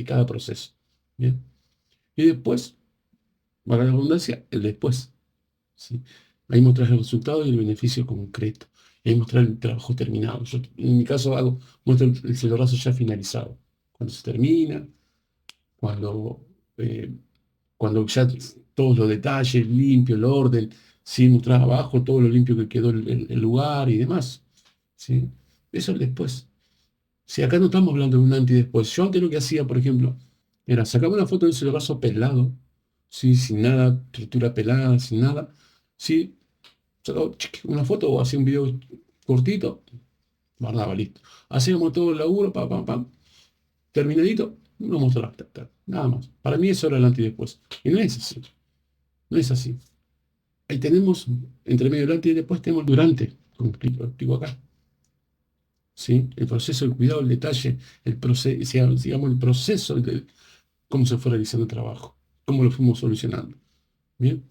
cada proceso. ¿Bien? Y después, para la redundancia, el después, ¿sí? Ahí mostrar el resultado y el beneficio concreto. Y ahí mostrar el trabajo terminado. Yo, en mi caso, muestro el celorazo ya finalizado. Cuando se termina, cuando eh, cuando ya todos los detalles, limpio, el orden, ¿sí? Mostrar abajo todo lo limpio que quedó el lugar y demás, ¿sí? Eso es después. Si acá no estamos hablando de un antes y después. Yo antes lo que hacía, por ejemplo, era sacar una foto del celular pelado, ¿sí? Sin nada, estructura pelada, sin nada, ¿sí? Sacaba una foto o hacía un video cortito, guardaba, listo. Hacíamos todo el laburo, pam, pam, pam, terminadito, no mostraba, nada más. Para mí eso era el antes y después. Y no es así. No es así. Ahí tenemos, entre medio del antes y después tenemos el durante, como explico acá. ¿Sí? El proceso, el cuidado, el detalle, el proceso, digamos, el proceso de cómo se fue realizando el trabajo, cómo lo fuimos solucionando. ¿Bien?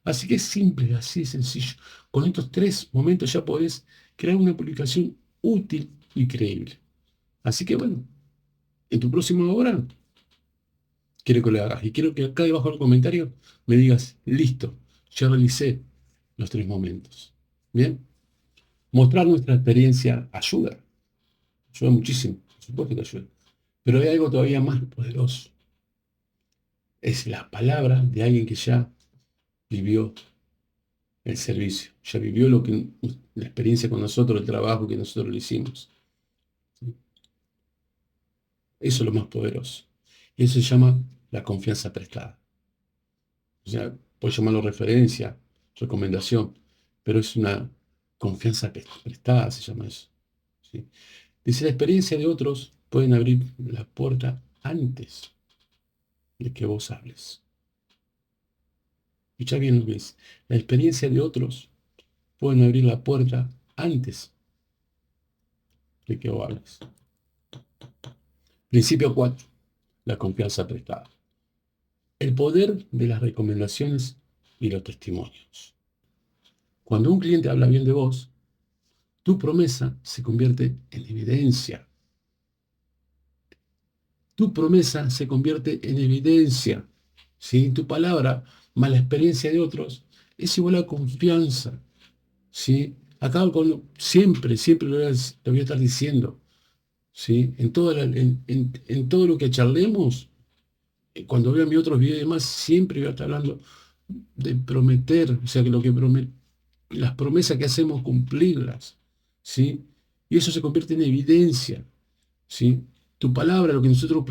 Así que es simple, así de sencillo. Con estos 3 momentos ya podés crear una publicación útil y creíble. Así que bueno, en tu próxima obra quiero que lo hagas. Y quiero que acá debajo del comentario me digas, listo, ya realicé los 3 momentos. ¿Bien? Mostrar nuestra experiencia ayuda. Ayuda muchísimo. Por supuesto que ayuda. Pero hay algo todavía más poderoso. Es la palabra de alguien que ya vivió el servicio. Ya vivió la experiencia con nosotros, el trabajo que nosotros le hicimos. ¿Sí? Eso es lo más poderoso. Y eso se llama la confianza prestada. O sea, puedes llamarlo referencia, recomendación, pero es una confianza prestada, se llama eso. ¿Sí? Dice, la experiencia de otros pueden abrir la puerta antes de que vos hables. Escucha bien lo que es. La experiencia de otros pueden abrir la puerta antes de que vos hables. Principio 4. La confianza prestada. El poder de las recomendaciones y los testimonios. Cuando un cliente habla bien de vos, tu promesa se convierte en evidencia. Tu promesa se convierte en evidencia. ¿Sí? Tu palabra, más la experiencia de otros, es igual a confianza. ¿Sí? Acá siempre, siempre lo voy a estar diciendo. ¿Sí? En todo lo que charlemos, cuando vea mis otros videos y demás, siempre voy a estar hablando de prometer, o sea, que las promesas que hacemos, cumplirlas. ¿Sí? Y eso se convierte en evidencia. ¿Sí? Tu palabra, lo que nosotros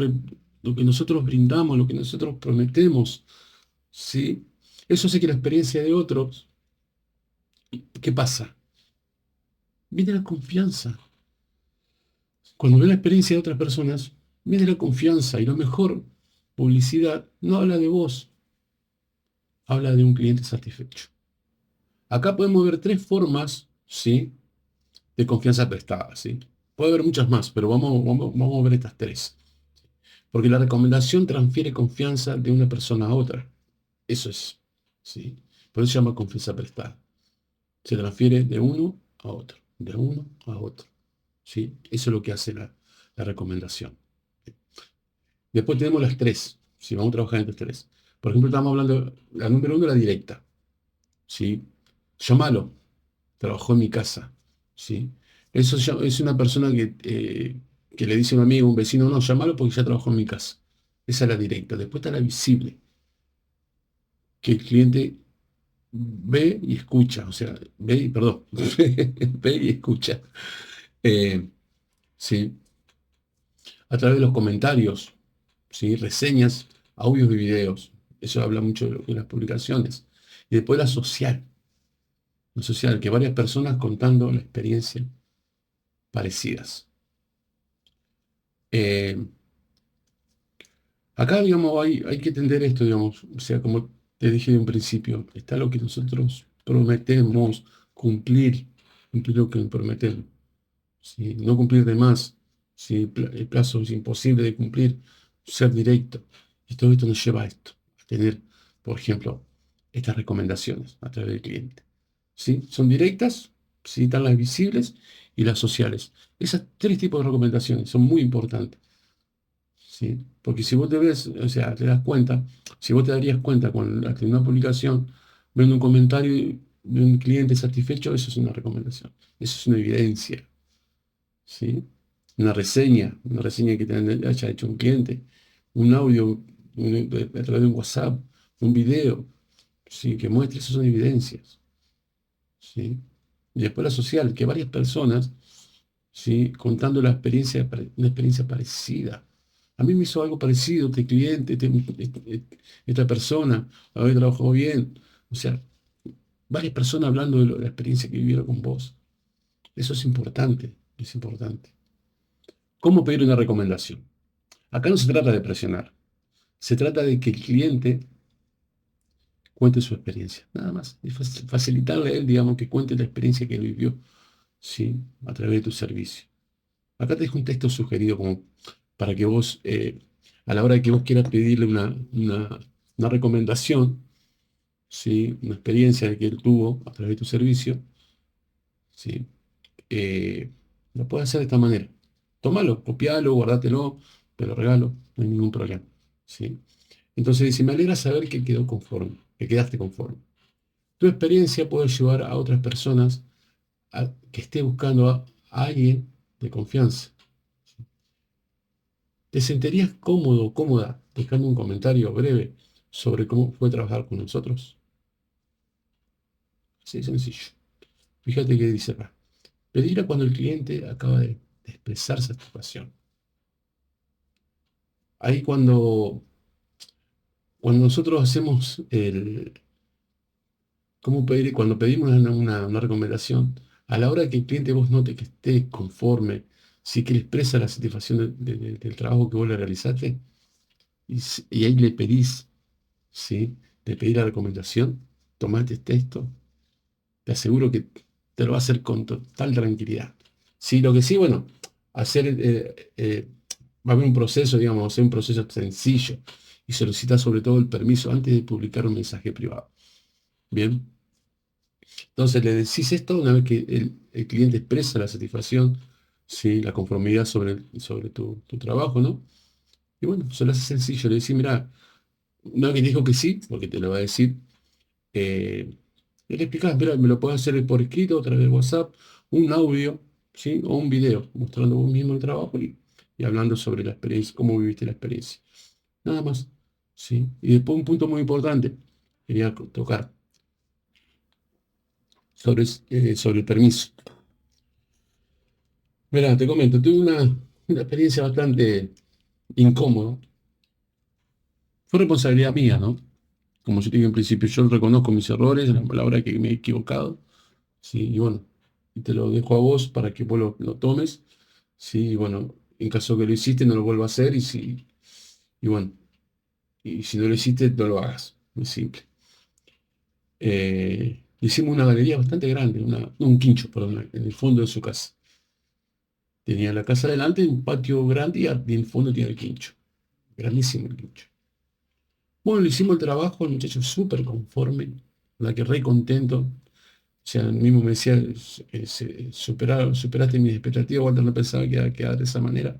brindamos, lo que nosotros prometemos, ¿sí? Eso hace que la experiencia de otros, ¿qué pasa? Viene la confianza. Cuando ve la experiencia de otras personas, viene la confianza y lo mejor, publicidad, no habla de vos, habla de un cliente satisfecho. Acá podemos ver 3 formas, ¿sí?, de confianza prestada, ¿sí? Puede haber muchas más, pero vamos a ver estas 3. Porque la recomendación transfiere confianza de una persona a otra. Eso es, ¿sí? Por eso se llama confianza prestada. Se transfiere de uno a otro, de uno a otro, ¿sí? Eso es lo que hace la recomendación. Después tenemos las 3, ¿sí? Vamos a trabajar en las 3. Por ejemplo, estamos hablando, la número 1, la directa, ¿sí? Llámalo, trabajó en mi casa, ¿sí? Eso es una persona que le dice a un amigo, un vecino, no, llámalo porque ya trabajó en mi casa. Esa es la directa. Después está la visible, que el cliente ve y escucha, o sea, perdón, ve y escucha. Eh, ¿Sí? A través de los comentarios, ¿sí? Reseñas, audios y videos. Eso habla mucho de las publicaciones. Y después la social, que varias personas contando la experiencia parecidas. Eh, Acá, digamos, hay que entender esto, digamos, o sea, como te dije de un principio, está lo que nosotros prometemos cumplir lo que prometemos, ¿sí? No cumplir de más, ¿sí? El plazo es imposible de cumplir, ser directo. Y todo esto nos lleva a esto, a tener, por ejemplo, estas recomendaciones a través del cliente, ¿sí? Son directas, ¿sí? Están las visibles y las sociales. Esas 3 tipos de recomendaciones son muy importantes. ¿Sí? Porque si vos te ves, o sea, te das cuenta, si vos te darías cuenta con una publicación, viendo un comentario de un cliente satisfecho, eso es una recomendación, eso es una evidencia, ¿sí? Una reseña que te haya hecho un cliente, un audio a través de un WhatsApp, un video, ¿sí? Que muestre, esas son evidencias, ¿sí? Y después la social, que varias personas, ¿sí? Contando una experiencia parecida. A mí me hizo algo parecido, este cliente, esta persona, había trabajado bien. O sea, varias personas hablando de la experiencia que vivieron con vos. Eso es importante, es importante. ¿Cómo pedir una recomendación? Acá no se trata de presionar, se trata de que el cliente cuente su experiencia, nada más. Y facilitarle a él, digamos, que cuente la experiencia que él vivió, ¿sí? A través de tu servicio. Acá te dejo un texto sugerido como para que vos, a la hora de que vos quieras pedirle una recomendación, ¿sí? Una experiencia que él tuvo a través de tu servicio, ¿sí? Lo puedes hacer de esta manera. Tómalo, copialo, guardátelo, te lo regalo, no hay ningún problema, ¿sí? Entonces dice, me alegra saber que quedó conforme, que quedaste conforme. Tu experiencia puede llevar a otras personas a que esté buscando a alguien de confianza. ¿Te sentirías cómodo o cómoda dejando un comentario breve sobre cómo fue trabajar con nosotros? Así de sencillo. Fíjate que dice acá. Pedir a cuando el cliente acaba de expresar satisfacción. Ahí cuando nosotros hacemos ¿cómo pedir? Cuando pedimos una recomendación, a la hora que el cliente vos note que esté conforme, sí que le expresa la satisfacción del trabajo que vos le realizaste, y ahí le pedís, ¿sí? De pedir la recomendación, tomate este texto, te aseguro que te lo va a hacer con total tranquilidad. Sí, lo que sí, bueno, hacer, va a haber un proceso, digamos, hacer un proceso sencillo y solicitar sobre todo el permiso antes de publicar un mensaje privado. Bien, entonces le decís esto una vez que el cliente expresa la satisfacción, ¿sí? La conformidad sobre tu trabajo, ¿no? Y bueno, se lo hace sencillo, le decís, mira, una vez que te dijo que sí, porque te lo va a decir, y le explicás, mira, me lo puedes hacer por escrito, a través de WhatsApp, un audio, ¿sí? O un video, mostrando vos mismo el trabajo y hablando sobre la experiencia, cómo viviste la experiencia. Nada más, ¿sí? Y después un punto muy importante, quería tocar, sobre el permiso. Mira, te comento, tuve una experiencia bastante incómoda. Fue responsabilidad mía, ¿no? Como yo te dije en principio, yo reconozco mis errores a la hora que me he equivocado, ¿sí? Y bueno, y te lo dejo a vos para que vos lo tomes, ¿sí? Y bueno, en caso que lo hiciste, no lo vuelvas a hacer, y bueno, y si no lo hiciste, no lo hagas. Muy simple. Hicimos una galería bastante grande, un quincho, perdón, en el fondo de su casa. Tenía la casa adelante, un patio grande y en el fondo tiene el quincho. Grandísimo el quincho. Bueno, le hicimos el trabajo, el muchacho súper conforme, la que re contento. O sea, él mismo me decía, superaste mis expectativas, Walter, no pensaba que iba a quedar de esa manera.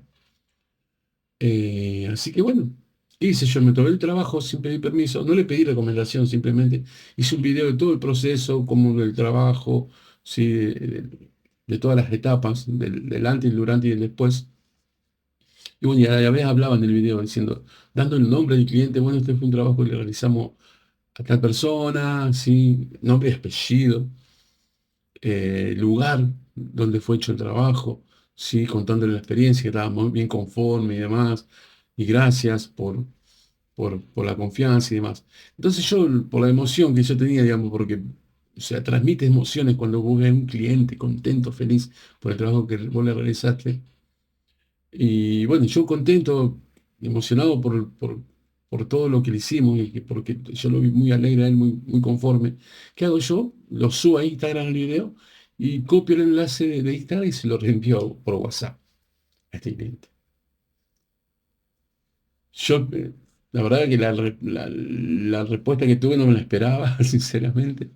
Así que bueno, hice yo, me tomé el trabajo sin pedir permiso, no le pedí recomendación, simplemente hice un video de todo el proceso, como del trabajo, ¿sí? De todas las etapas, del antes, el durante y el después. Y bueno, y a la vez hablaba en el video diciendo, dando el nombre del cliente, bueno, este fue un trabajo que le realizamos a tal persona, ¿sí? Nombre y apellido, lugar donde fue hecho el trabajo, ¿sí? Contándole la experiencia, que estaba muy bien conforme y demás, y gracias por la confianza y demás. Entonces yo, por la emoción que yo tenía, digamos, porque, o sea, transmite emociones cuando vos ves a un cliente contento, feliz por el trabajo que vos le realizaste. Y bueno, yo contento, emocionado por todo lo que le hicimos, porque yo lo vi muy alegre a él, muy, muy conforme. ¿Qué hago yo? Lo subo a Instagram el video y copio el enlace de Instagram y se lo reenvío por WhatsApp a este cliente. Yo, la verdad que la respuesta que tuve no me la esperaba, sinceramente.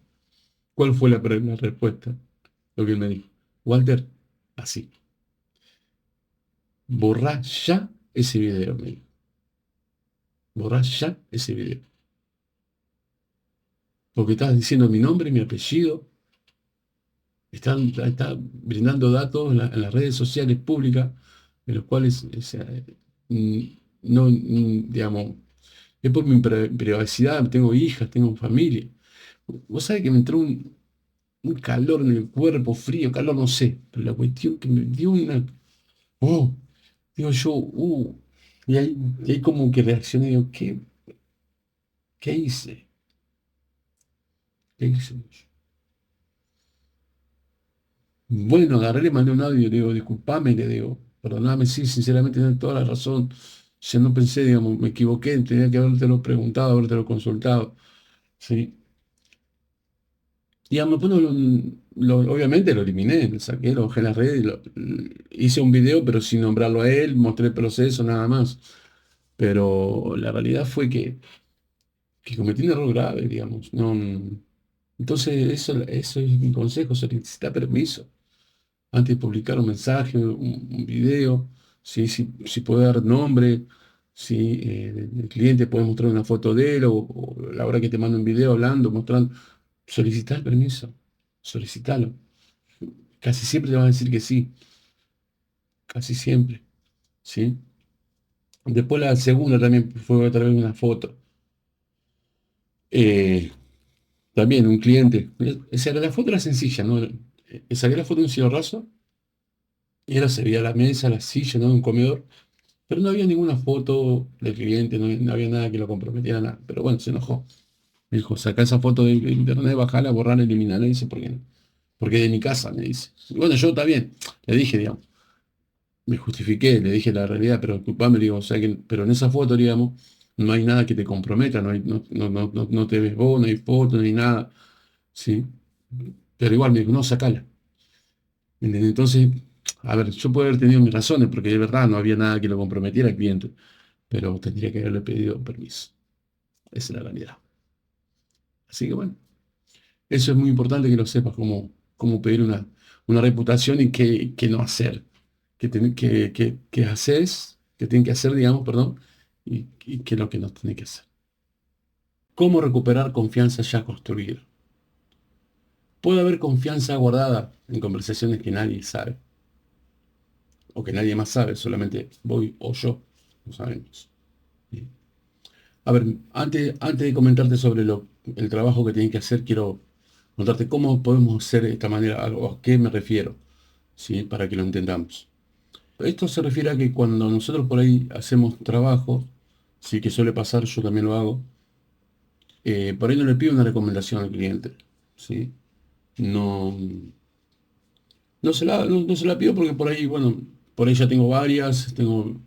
¿Cuál fue la respuesta? Lo que él me dijo. Walter, así, borrá ya ese video, me dijo. Borrá ya ese video. Porque estás diciendo mi nombre, mi apellido, está brindando datos en las redes sociales públicas, de los cuales, o sea, mm, no, digamos, es por mi privacidad, tengo hijas, tengo familia. Vos sabés que me entró un calor en el cuerpo, frío, calor, no sé, pero la cuestión que me dio oh, digo yo, y ahí como que reaccioné, digo, ¿qué hice? ¿Qué hice? Bueno, agarré, le mandé un audio, le digo, disculpame, le digo, perdóname, sí, sinceramente tienes toda la razón. Yo no pensé, digamos, me equivoqué, tenía que habértelo preguntado, habértelo consultado. ¿Sí? Digamos, pues obviamente lo eliminé, lo saqué, lo bajé en las redes, hice un video, pero sin nombrarlo a él, mostré el proceso, nada más. Pero la realidad fue que que cometí un error grave, digamos. No, entonces, eso es mi consejo, solicita permiso antes de publicar un mensaje, un video, si puede dar nombre, si el cliente puede mostrar una foto de él o la hora que te manda un video hablando, mostrando, solicita el permiso, solicítalo. Casi siempre te van a decir que sí, casi siempre, ¿sí? Después la segunda también fue otra vez una foto. Eh, También un cliente, la foto era sencilla, ¿no? Saqué la foto de un cielo raso y ahora se veía la mesa, la silla, ¿no? Un comedor. Pero no había ninguna foto del cliente, no había nada que lo comprometiera, nada. Pero bueno, se enojó. Me dijo, saca esa foto de internet, bajala, borrala, eliminala. Dice, ¿por qué no? Porque es de mi casa, me dice. Y bueno, yo está bien. Le dije, digamos, me justifiqué, le dije la realidad, pero disculpame, le digo, o sea que, pero en esa foto, digamos, no hay nada que te comprometa, no te ves vos, no hay foto, no hay nada. ¿Sí? Pero igual me dijo, no, sacala. ¿Entendés? Entonces, a ver, yo puedo haber tenido mis razones, porque de verdad no había nada que lo comprometiera al cliente, pero tendría que haberle pedido permiso. Esa es la realidad. Así que bueno, eso es muy importante que lo sepas, cómo pedir una reputación y qué no hacer, qué haces, qué tienen que hacer, digamos, perdón, y qué es lo que no tienen que hacer. ¿Cómo recuperar confianza ya construida? Puede haber confianza guardada en conversaciones que nadie sabe, o que nadie más sabe, solamente voy o yo, lo sabemos. Bien. A ver, antes de comentarte sobre el trabajo que tienen que hacer, quiero contarte cómo podemos hacer de esta manera, a qué me refiero, ¿sí? Para que lo entendamos. Esto se refiere a que cuando nosotros por ahí hacemos trabajo, sí que suele pasar, yo también lo hago, por ahí no le pido una recomendación al cliente, ¿sí? No, no se la pido porque por ahí, bueno, por ahí ya tengo varias, tengo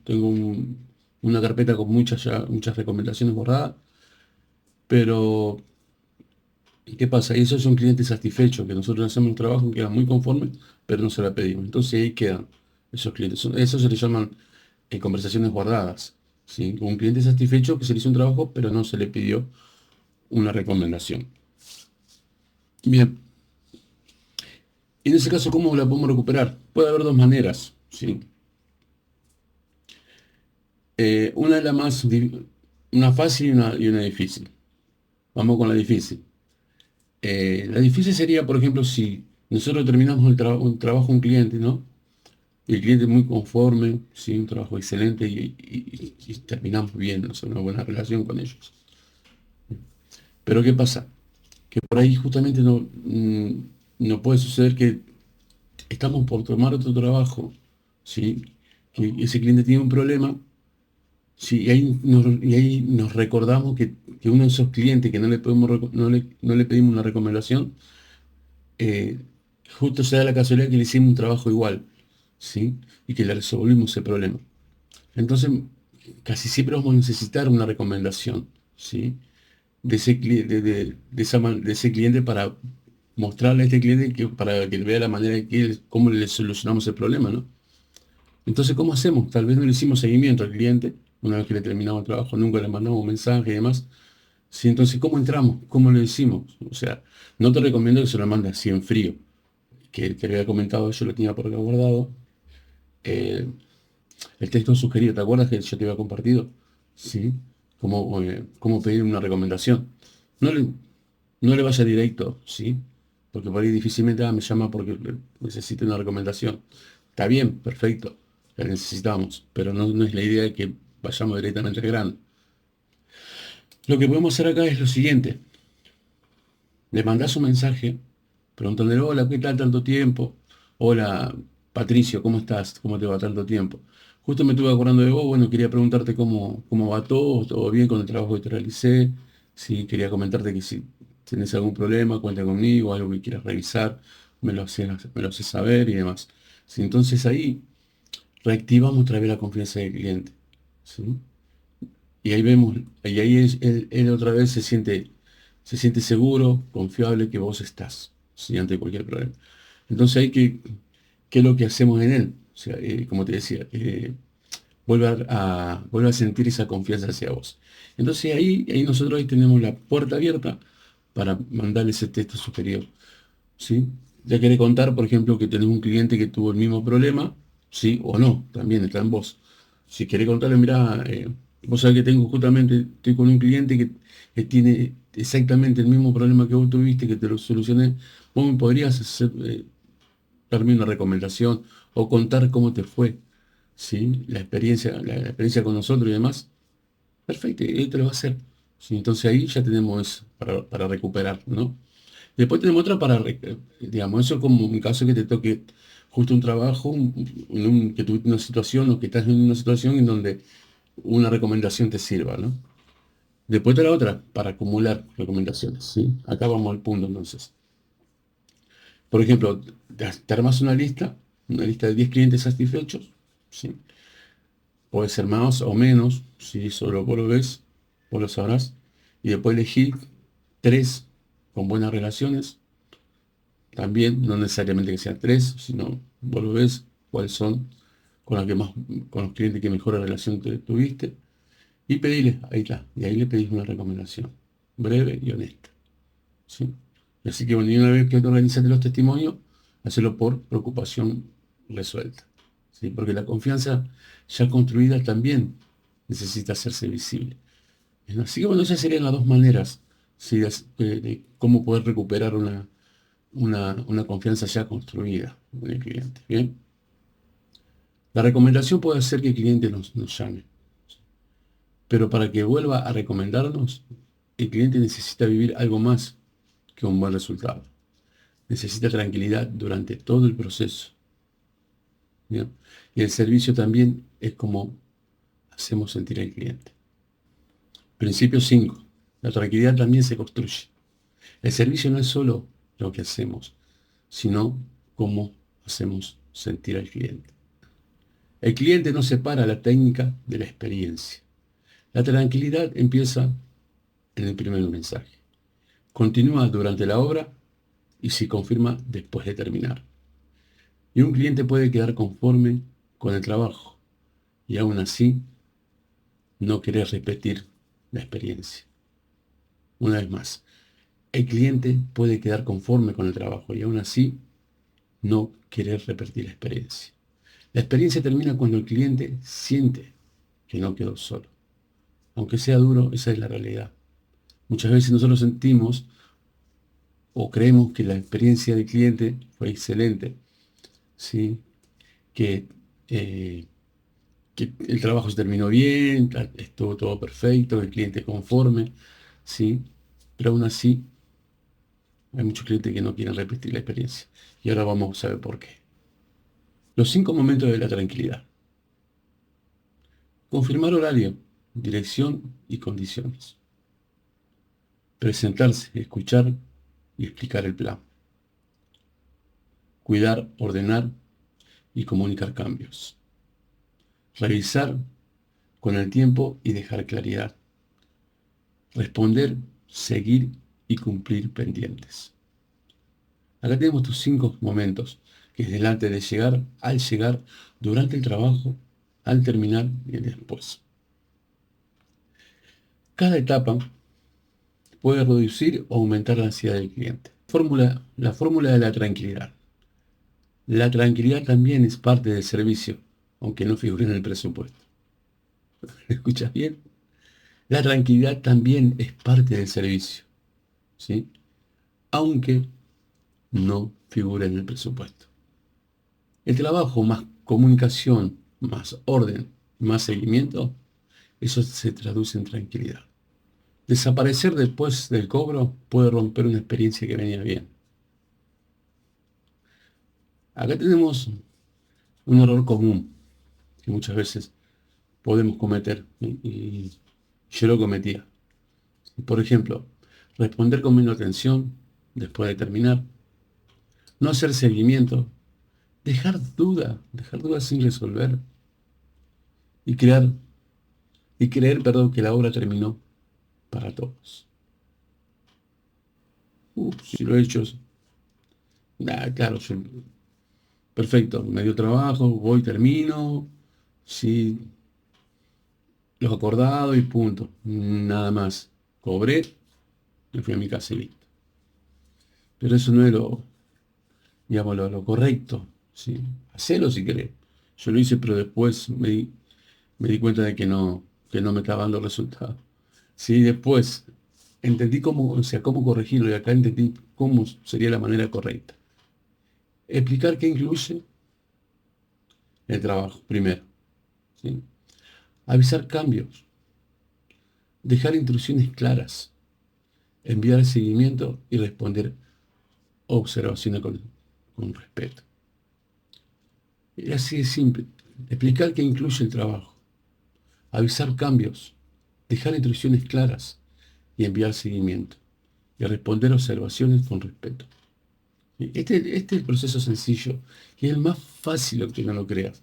una carpeta con muchas recomendaciones borradas, pero ¿qué pasa? Y esos son clientes satisfechos, que nosotros hacemos un trabajo, quedan muy conformes, pero no se la pedimos. Entonces ahí quedan esos clientes. Eso se le llaman conversaciones guardadas, ¿sí? Un cliente satisfecho que se le hizo un trabajo, pero no se le pidió una recomendación. Bien, en ese caso, ¿cómo la podemos recuperar? Puede haber dos maneras, ¿sí? Una es una fácil y una difícil. Vamos con la difícil. La difícil sería, por ejemplo, si nosotros terminamos un trabajo a un cliente, ¿no? Y el cliente muy conforme, sí, un trabajo excelente y terminamos bien, o sea, una buena relación con ellos. Pero ¿qué pasa? Que por ahí justamente no puede suceder que estamos por tomar otro trabajo, ¿sí? Que ese cliente tiene un problema, ¿sí? Y ahí nos recordamos que uno de esos clientes que no le pedimos una recomendación, eh, justo se da la casualidad que le hicimos un trabajo igual, ¿sí? Y que le resolvimos ese problema. Entonces, casi siempre vamos a necesitar una recomendación, ¿sí? De ese cliente para mostrarle a este cliente para que vea la manera cómo le solucionamos el problema, ¿no? Entonces, ¿cómo hacemos? Tal vez no le hicimos seguimiento al cliente, una vez que le terminamos el trabajo, nunca le mandamos un mensaje y demás. Sí, entonces, ¿cómo entramos? ¿Cómo lo decimos? O sea, no te recomiendo que se lo mandes así en frío, que te había comentado, yo lo tenía por acá guardado. Eh, el texto sugerido, ¿te acuerdas que yo te había compartido? Sí, cómo pedir una recomendación. No le, no le vaya directo, ¿sí? Porque por ahí difícilmente me llama porque necesita una recomendación. Está bien, perfecto, la necesitamos, pero no es la idea de que vayamos directamente al grano. Lo que podemos hacer acá es lo siguiente. Le mandás un mensaje preguntándole, hola, ¿qué tal tanto tiempo? Hola, Patricio, ¿cómo estás? ¿Cómo te va tanto tiempo? Justo me estuve acordando de vos, bueno, quería preguntarte cómo va todo bien con el trabajo que te realicé. Sí, quería comentarte que si tenés algún problema, cuenta conmigo, algo que quieras revisar, me lo haces saber y demás. Sí, entonces ahí reactivamos otra vez la confianza del cliente. ¿Sí? Y ahí vemos, y ahí él otra vez se siente seguro, confiable que vos estás, ¿sí? Ante cualquier problema. Entonces hay ¿qué es lo que hacemos en él? O sea, como te decía, vuelva a sentir esa confianza hacia vos. Entonces ahí nosotros ahí tenemos la puerta abierta para mandarle ese texto superior, ¿sí? Ya querés contar, por ejemplo, que tenés un cliente que tuvo el mismo problema, sí o no, también está en vos. Si querés contarle, mira, vos sabés que estoy con un cliente que tiene exactamente el mismo problema que vos tuviste, que te lo solucioné, vos me podrías darme una recomendación o contar cómo te fue, ¿sí? La experiencia con nosotros y demás. Perfecto, y él te lo va a hacer. ¿Sí? Entonces ahí ya tenemos eso para recuperar, ¿no? Después tenemos otra digamos, eso como un caso que te toque justo un trabajo, que tuviste una situación o que estás en una situación en donde una recomendación te sirva, ¿no? Después está la otra, para acumular recomendaciones, ¿sí? Acá vamos al punto entonces. Por ejemplo, te armas una lista de 10 clientes satisfechos, ¿sí? Puede ser más o menos, si solo vos lo ves, vos lo sabrás. Y después elegí 3 con buenas relaciones. También, no necesariamente que sean 3, sino vos lo ves, cuáles son con los que más, con los clientes que mejor relación tuviste. Y pedile, ahí está. Y ahí le pedís una recomendación. Breve y honesta. ¿Sí? Y así que bueno, y una vez que te organizaste los testimonios, hacelo por preocupación resuelta. ¿Sí? Porque la confianza ya construida también necesita hacerse visible. Así que bueno, esas serían las dos maneras, ¿sí? De cómo poder recuperar una confianza ya construida en el cliente. Bien. La recomendación puede hacer que el cliente nos llame, pero para que vuelva a recomendarnos, el cliente necesita vivir algo más que un buen resultado. Necesita tranquilidad durante todo el proceso. ¿Bien? Y el servicio también es como hacemos sentir al cliente. Principio 5. La tranquilidad también se construye. El servicio no es solo lo que hacemos, sino cómo hacemos sentir al cliente. El cliente no separa la técnica de la experiencia. La tranquilidad empieza en el primer mensaje, continúa durante la obra y se confirma después de terminar. Y un cliente puede quedar conforme con el trabajo y aún así no querer repetir la experiencia. Una vez más, el cliente puede quedar conforme con el trabajo y aún así no querer repetir la experiencia. La experiencia termina cuando el cliente siente que no quedó solo. Aunque sea duro, esa es la realidad. Muchas veces nosotros sentimos o creemos que la experiencia del cliente fue excelente, ¿sí? Que, eh, que el trabajo se terminó bien, estuvo todo perfecto, el cliente conforme, ¿sí? Pero aún así hay muchos clientes que no quieren repetir la experiencia. Y ahora vamos a ver por qué. Los 5 momentos de la tranquilidad. Confirmar horario, dirección y condiciones. Presentarse, escuchar y explicar el plan. Cuidar, ordenar y comunicar cambios. Revisar con el tiempo y dejar claridad. Responder, seguir y cumplir pendientes. Acá tenemos tus 5 momentos, que es delante de llegar, al llegar, durante el trabajo, al terminar y después. Cada etapa puede reducir o aumentar la ansiedad del cliente. La fórmula de la tranquilidad. La tranquilidad también es parte del servicio, aunque no figure en el presupuesto. ¿Escuchas bien? La tranquilidad también es parte del servicio, ¿sí? Aunque no figure en el presupuesto. El trabajo más comunicación, más orden, más seguimiento, eso se traduce en tranquilidad. Desaparecer después del cobro puede romper una experiencia que venía bien. Acá tenemos un error común que muchas veces podemos cometer y yo lo cometía. Por ejemplo, responder con menos atención después de terminar, no hacer seguimiento, dejar dudas sin resolver y creer, perdón, que la obra terminó para todos. Si lo he hecho, claro, perfecto, me dio trabajo, voy, termino, sí, lo acordado y punto. Nada más. Cobré, me fui a mi casa y listo. Pero eso no es lo, digamos, lo correcto, ¿sí? Hacelo si querés. Yo lo hice, pero después me di cuenta de que no me estaba dando resultados. Sí, después entendí cómo, o sea, cómo corregirlo y acá entendí cómo sería la manera correcta. Explicar qué incluye el trabajo, primero, ¿sí? Avisar cambios, dejar instrucciones claras, enviar seguimiento y responder observaciones con respeto. Y así de simple. Explicar qué incluye el trabajo, avisar cambios, dejar instrucciones claras y enviar seguimiento. Y responder observaciones con respeto. Este es el proceso sencillo y es el más fácil, aunque no lo creas.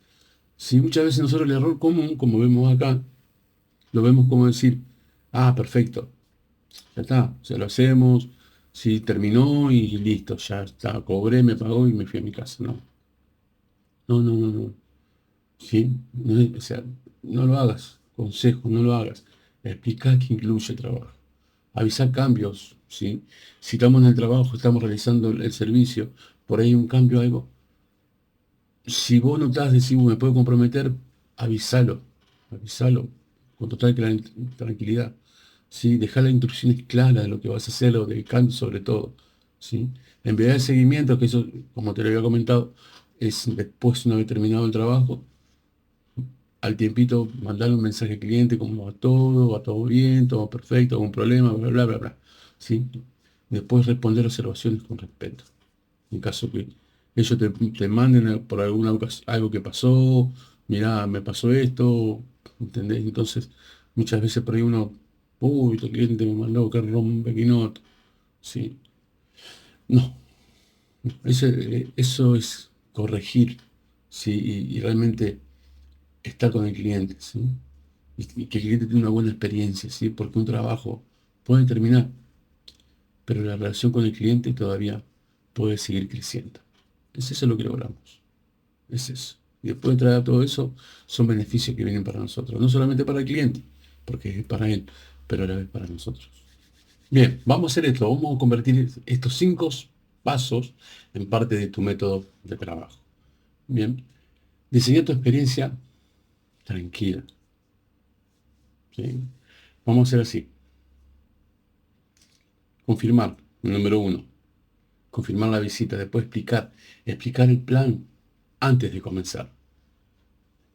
Si muchas veces nosotros el error común, como vemos acá, lo vemos como decir, ah, perfecto, ya está, se lo hacemos, sí, terminó y listo, ya está, cobré, me pagó y me fui a mi casa. No, no, no, no, no. ¿Sí? No, o sea, no lo hagas, consejo, no lo hagas. Explica qué incluye el trabajo. Avisar cambios, ¿sí? Si estamos en el trabajo, estamos realizando el servicio, por ahí un cambio, algo. Si vos notás, decís, me puedo comprometer, avísalo, avísalo, con total tranquilidad. ¿Sí? Dejar las instrucciones claras de lo que vas a hacer o del cambio sobre todo. ¿Sí? Enviar el seguimiento, que eso, como te lo había comentado, es después una vez terminado el trabajo, al tiempito mandarle un mensaje al cliente como va todo bien, todo perfecto, algún problema, bla, bla, bla, bla. ¿Sí? Después responder observaciones con respeto. En caso que ellos te manden por alguna algo que pasó, mirá, me pasó esto, ¿entendés? Entonces, muchas veces por ahí uno, uy, tu cliente me mandó que rompe quinoto. Sí, no, eso es corregir, sí, y realmente estar con el cliente, ¿sí? Y que el cliente tenga una buena experiencia, ¿sí? Porque un trabajo puede terminar, pero la relación con el cliente todavía puede seguir creciendo. Es eso lo que logramos. Es eso. Y después de traer todo eso, son beneficios que vienen para nosotros. No solamente para el cliente, porque es para él, pero a la vez para nosotros. Bien, vamos a hacer esto. Vamos a convertir estos 5 pasos en parte de tu método de trabajo. Bien, diseñar tu experiencia tranquila. ¿Sí? Vamos a hacer así. Confirmar, número 1. Confirmar la visita. Después explicar el plan antes de comenzar.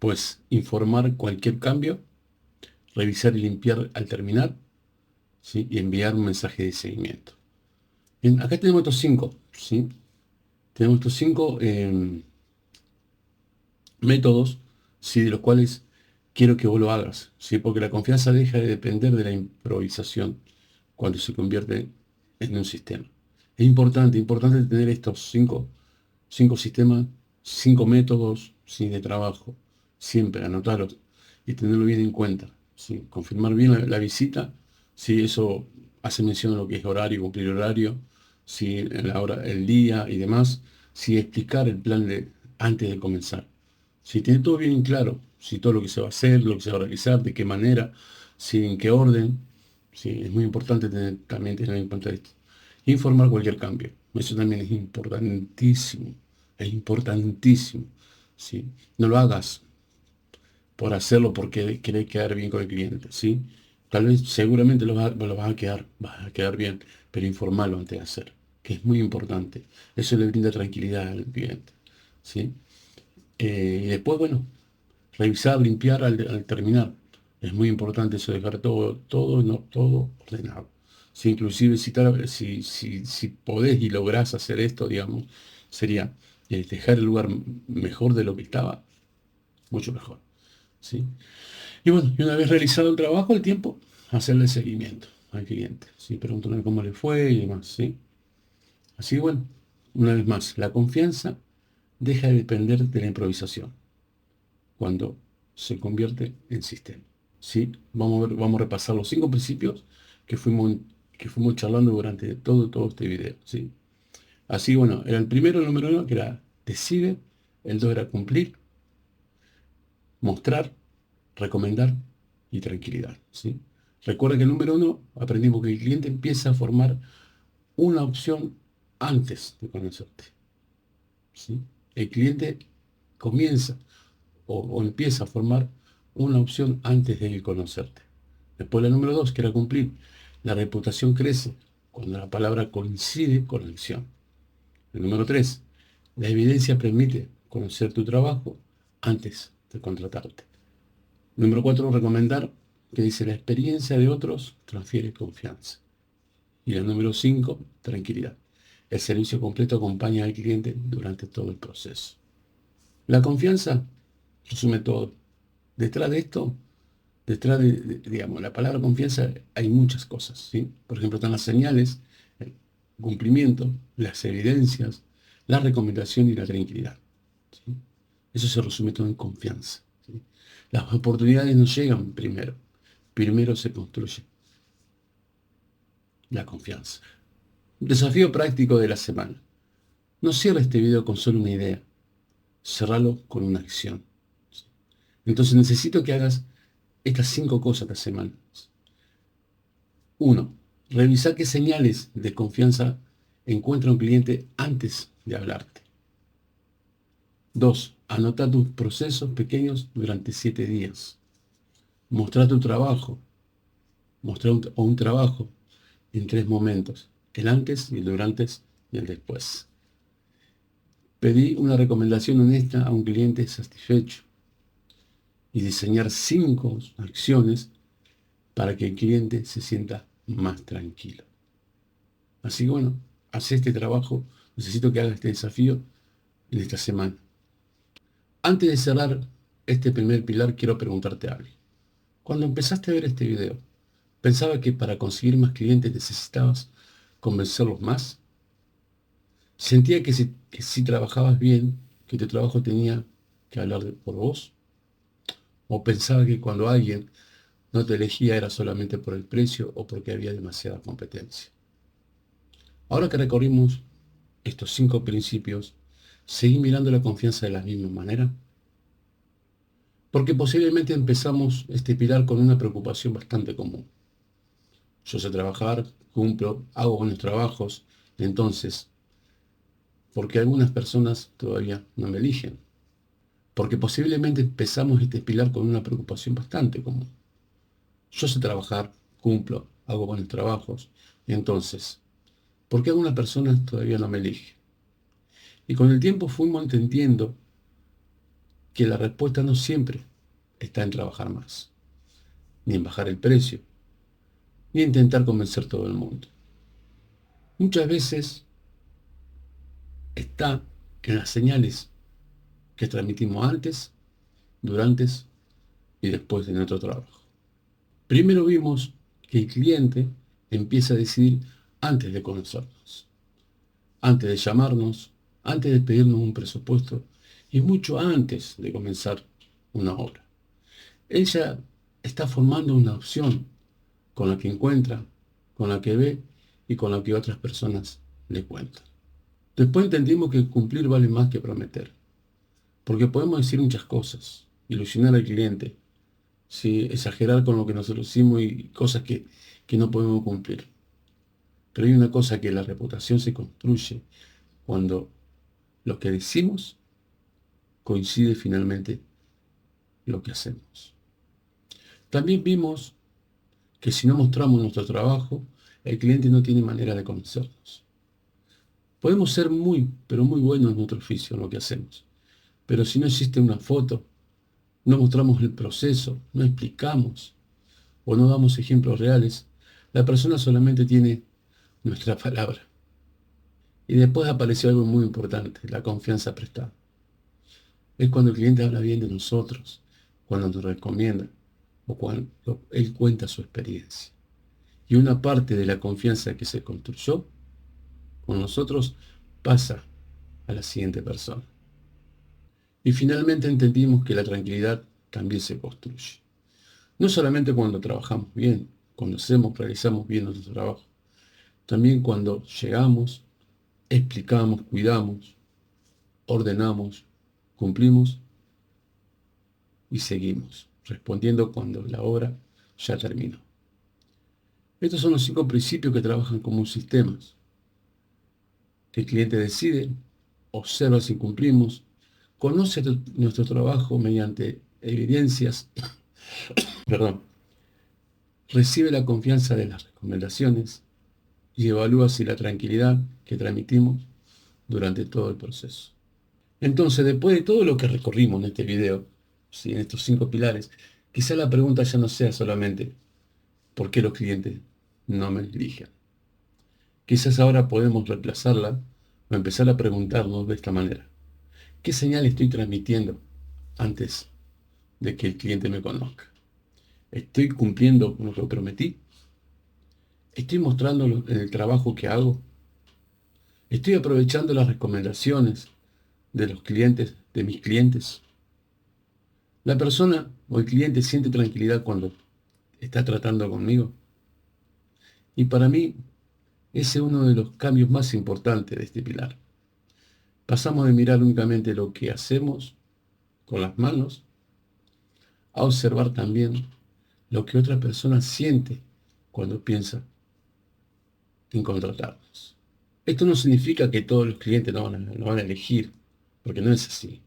Pues informar cualquier cambio, revisar y limpiar al terminar, ¿sí? Y enviar un mensaje de seguimiento. Bien, acá tenemos estos 5, ¿sí? Tenemos estos 5 métodos, ¿sí? De los cuales quiero que vos lo hagas, ¿sí? Porque la confianza deja de depender de la improvisación cuando se convierte en un sistema. Es importante tener estos 5 sistemas, 5 métodos, ¿sí? De trabajo, siempre anotarlos y tenerlo bien en cuenta, ¿sí? Confirmar bien la visita, ¿sí? Eso hace mención a lo que es horario, cumplir horario, ¿sí? En la hora, el día y demás, ¿sí? Explicar el plan antes de comenzar. Si tiene todo bien claro, si todo lo que se va a hacer, lo que se va a realizar, de qué manera, si en qué orden, sí, es muy importante también tener en cuenta esto. Informar cualquier cambio, eso también es importantísimo, ¿sí? No lo hagas por hacerlo porque querés quedar bien con el cliente, ¿sí? Tal vez, seguramente lo vas a quedar bien, pero informarlo antes de hacer, que es muy importante. Eso le brinda tranquilidad al cliente, ¿sí? Y después, bueno, revisar, limpiar al terminar. Es muy importante eso, dejar todo ordenado. Si inclusive si podés y lográs hacer esto, digamos, sería dejar el lugar mejor de lo que estaba, mucho mejor. ¿Sí? Y bueno, y una vez realizado el trabajo, el tiempo, hacerle seguimiento al cliente. ¿Sí? Preguntarle cómo le fue y demás. ¿Sí? Así que bueno, una vez más, la confianza deja de depender de la improvisación cuando se convierte en sistema. ¿Sí? Vamos a repasar los 5 principios que fuimos charlando durante todo este video. ¿Sí? Así, bueno, era el primero, el número 1, que era decide, el 2 era cumplir, mostrar, recomendar y tranquilidad, ¿sí? Recuerda que el número 1 aprendimos que el cliente empieza a formar una opción antes de conocerte, ¿sí? El cliente comienza o empieza a formar una opción antes de conocerte. Después la número 2, que era cumplir. La reputación crece cuando la palabra coincide con la acción. El número 3, la evidencia permite conocer tu trabajo antes de contratarte. Número 4, recomendar, que dice la experiencia de otros transfiere confianza. Y el número 5, tranquilidad. El servicio completo acompaña al cliente durante todo el proceso. La confianza resume todo. Detrás de esto, detrás digamos, la palabra confianza hay muchas cosas, ¿sí? Por ejemplo, están las señales, el cumplimiento, las evidencias, la recomendación y la tranquilidad, ¿sí? Eso se resume todo en confianza, ¿sí? Las oportunidades no llegan primero, primero se construye la confianza. Desafío práctico de la semana. No cierre este video con solo una idea, cerralo con una acción, ¿sí? Entonces necesito que hagas estas 5 cosas esta semana. 1. Revisar qué señales de confianza encuentra un cliente antes de hablarte. 2. Anota tus procesos pequeños durante 7 días. Mostrar tu trabajo. Mostrar un trabajo en 3 momentos. El antes, el durante y el después. Pedí una recomendación honesta a un cliente satisfecho. Y diseñar 5 acciones para que el cliente se sienta más tranquilo. Así que bueno, haz este trabajo. Necesito que hagas este desafío en esta semana. Antes de cerrar este primer pilar, quiero preguntarte algo. Cuando empezaste a ver este video, ¿pensaba que para conseguir más clientes necesitabas convencerlos más? ¿Sentía que si trabajabas bien, que tu trabajo tenía que hablar por vos? ¿O pensaba que cuando alguien no te elegía era solamente por el precio o porque había demasiada competencia? Ahora que recorrimos estos 5 principios, ¿seguí mirando la confianza de la misma manera? Porque posiblemente empezamos este pilar con una preocupación bastante común. Yo sé trabajar, cumplo, hago buenos trabajos, entonces, ¿por qué algunas personas todavía no me eligen? Porque posiblemente empezamos este pilar con una preocupación bastante común. Yo sé trabajar, cumplo, hago buenos trabajos, entonces, ¿por qué algunas personas todavía no me eligen? Y con el tiempo fuimos entendiendo que la respuesta no siempre está en trabajar más, ni en bajar el precio, ni en intentar convencer a todo el mundo. Muchas veces está en las señales que transmitimos antes, durante y después de nuestro trabajo. Primero vimos que el cliente empieza a decidir antes de conocernos, antes de llamarnos, antes de pedirnos un presupuesto y mucho antes de comenzar una obra. Ella está formando una opción con la que encuentra, con la que ve y con la que otras personas le cuentan. Después entendimos que cumplir vale más que prometer, porque podemos decir muchas cosas, ilusionar al cliente, ¿sí? Exagerar con lo que nosotros hicimos y cosas que no podemos cumplir. Pero hay una cosa, que la reputación se construye cuando lo que decimos coincide finalmente lo que hacemos. También vimos que si no mostramos nuestro trabajo, el cliente no tiene manera de conocernos. Podemos ser muy, pero muy buenos en nuestro oficio, en lo que hacemos. Pero si no existe una foto, no mostramos el proceso, no explicamos o no damos ejemplos reales, la persona solamente tiene nuestra palabra. Y después apareció algo muy importante, la confianza prestada. Es cuando el cliente habla bien de nosotros, cuando nos recomienda o cuando él cuenta su experiencia. Y una parte de la confianza que se construyó con nosotros pasa a la siguiente persona. Y finalmente entendimos que la tranquilidad también se construye. No solamente cuando trabajamos bien, cuando realizamos bien nuestro trabajo, también cuando llegamos, explicamos, cuidamos, ordenamos, cumplimos y seguimos. respondiendo cuando la obra ya terminó. Estos son los 5 principios que trabajan como un sistema. El cliente decide, observa si cumplimos, conoce nuestro trabajo mediante evidencias, perdón, recibe la confianza de las recomendaciones y evalúa si la tranquilidad que transmitimos durante todo el proceso. Entonces, después de todo lo que recorrimos en este video, ¿sí?, en estos 5 pilares, quizá la pregunta ya no sea solamente ¿por qué los clientes no me eligen? Quizás ahora podemos reemplazarla o empezar a preguntarnos de esta manera: ¿qué señal estoy transmitiendo antes de que el cliente me conozca? ¿Estoy cumpliendo con lo que prometí? ¿Estoy mostrando en el trabajo que hago? ¿Estoy aprovechando las recomendaciones de los clientes, de mis clientes? ¿La persona o el cliente siente tranquilidad cuando está tratando conmigo? Y para mí, ese es uno de los cambios más importantes de este pilar. Pasamos de mirar únicamente lo que hacemos con las manos a observar también lo que otra persona siente cuando piensa en contratarnos. Esto no significa que todos los clientes no van a elegir, porque no es así.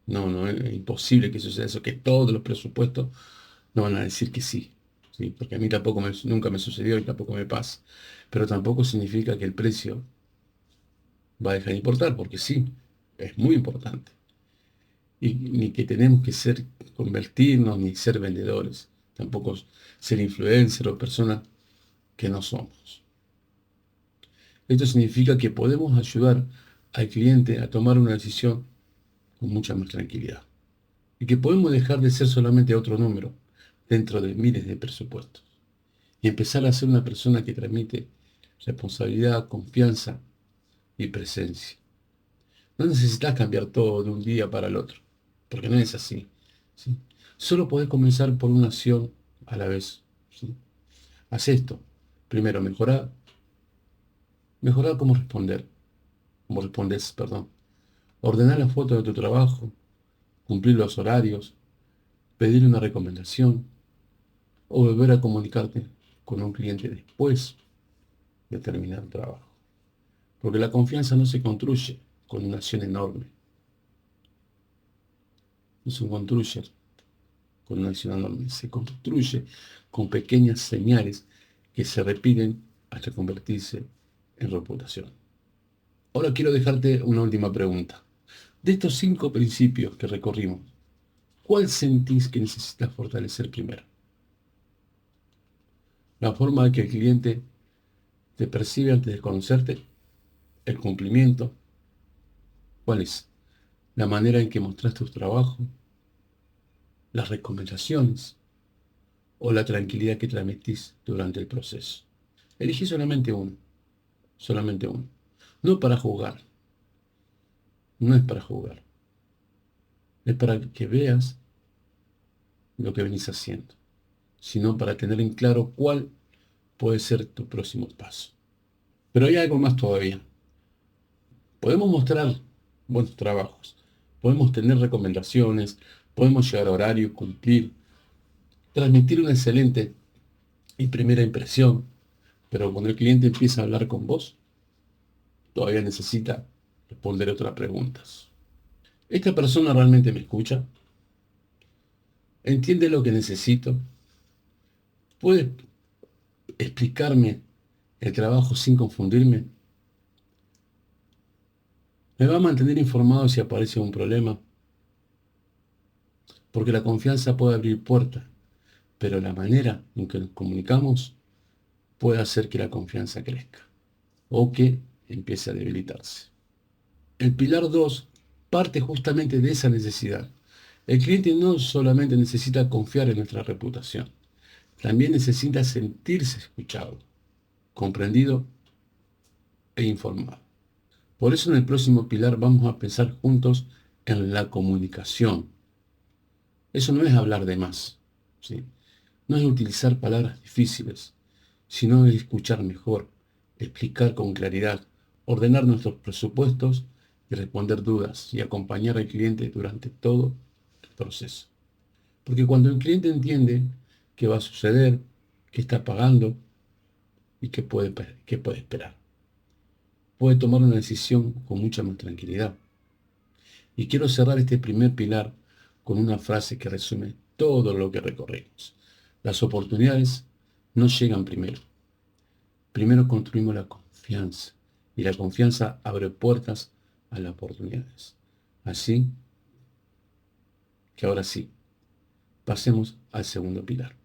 No, es imposible que suceda eso, que todos los presupuestos no van a decir que sí, ¿sí? Porque a mí tampoco nunca me sucedió y tampoco me pasa. Pero tampoco significa que el precio va a dejar de importar, porque sí, es muy importante. Y ni que tenemos que convertirnos, ni ser vendedores, tampoco ser influencers o personas que no somos. Esto significa que podemos ayudar al cliente a tomar una decisión con mucha más tranquilidad. Y que podemos dejar de ser solamente otro número dentro de miles de presupuestos. Y empezar a ser una persona que transmite responsabilidad, confianza y presencia. No necesitas cambiar todo de un día para el otro, porque no es así, ¿sí? Solo podés comenzar por una acción a la vez, ¿sí? Haz esto. Primero, mejorar cómo respondes, perdón. Ordenar las fotos de tu trabajo, cumplir los horarios, pedir una recomendación o volver a comunicarte con un cliente después de terminar el trabajo. Porque la confianza no se construye con una acción enorme. No se construye con una acción enorme. Se construye con pequeñas señales que se repiten hasta convertirse en reputación. Ahora quiero dejarte una última pregunta. De estos 5 principios que recorrimos, ¿cuál sentís que necesitas fortalecer primero? ¿La forma de que el cliente te percibe antes de conocerte? ¿El cumplimiento? ¿Cuál es? ¿La manera en que mostraste tu trabajo? ¿Las recomendaciones? ¿O la tranquilidad que transmitís durante el proceso? Elegí solamente uno. Solamente uno. No para jugar. No es para jugar. Es para que veas lo que venís haciendo, sino para tener en claro cuál puede ser tu próximo paso. Pero hay algo más todavía. Podemos mostrar buenos trabajos, podemos tener recomendaciones, podemos llegar a horario, cumplir, transmitir una excelente y primera impresión, pero cuando el cliente empieza a hablar con vos, todavía necesita responder otras preguntas. ¿Esta persona realmente me escucha? ¿Entiende lo que necesito? ¿Puede explicarme el trabajo sin confundirme? ¿Me va a mantener informado si aparece un problema? Porque la confianza puede abrir puertas, pero la manera en que nos comunicamos puede hacer que la confianza crezca o que empiece a debilitarse. El pilar 2 parte justamente de esa necesidad. El cliente no solamente necesita confiar en nuestra reputación, también necesita sentirse escuchado, comprendido e informado. Por eso en el próximo pilar vamos a pensar juntos en la comunicación. Eso no es hablar de más, ¿sí? No es utilizar palabras difíciles, sino es escuchar mejor, explicar con claridad, ordenar nuestros presupuestos y responder dudas y acompañar al cliente durante todo el proceso. Porque cuando el cliente entiende qué va a suceder, qué está pagando y qué puede esperar, puede tomar una decisión con mucha más tranquilidad. Y quiero cerrar este primer pilar con una frase que resume todo lo que recorrimos. Las oportunidades no llegan primero. Primero construimos la confianza. Y la confianza abre puertas a las oportunidades. Así que ahora sí, pasemos al segundo pilar.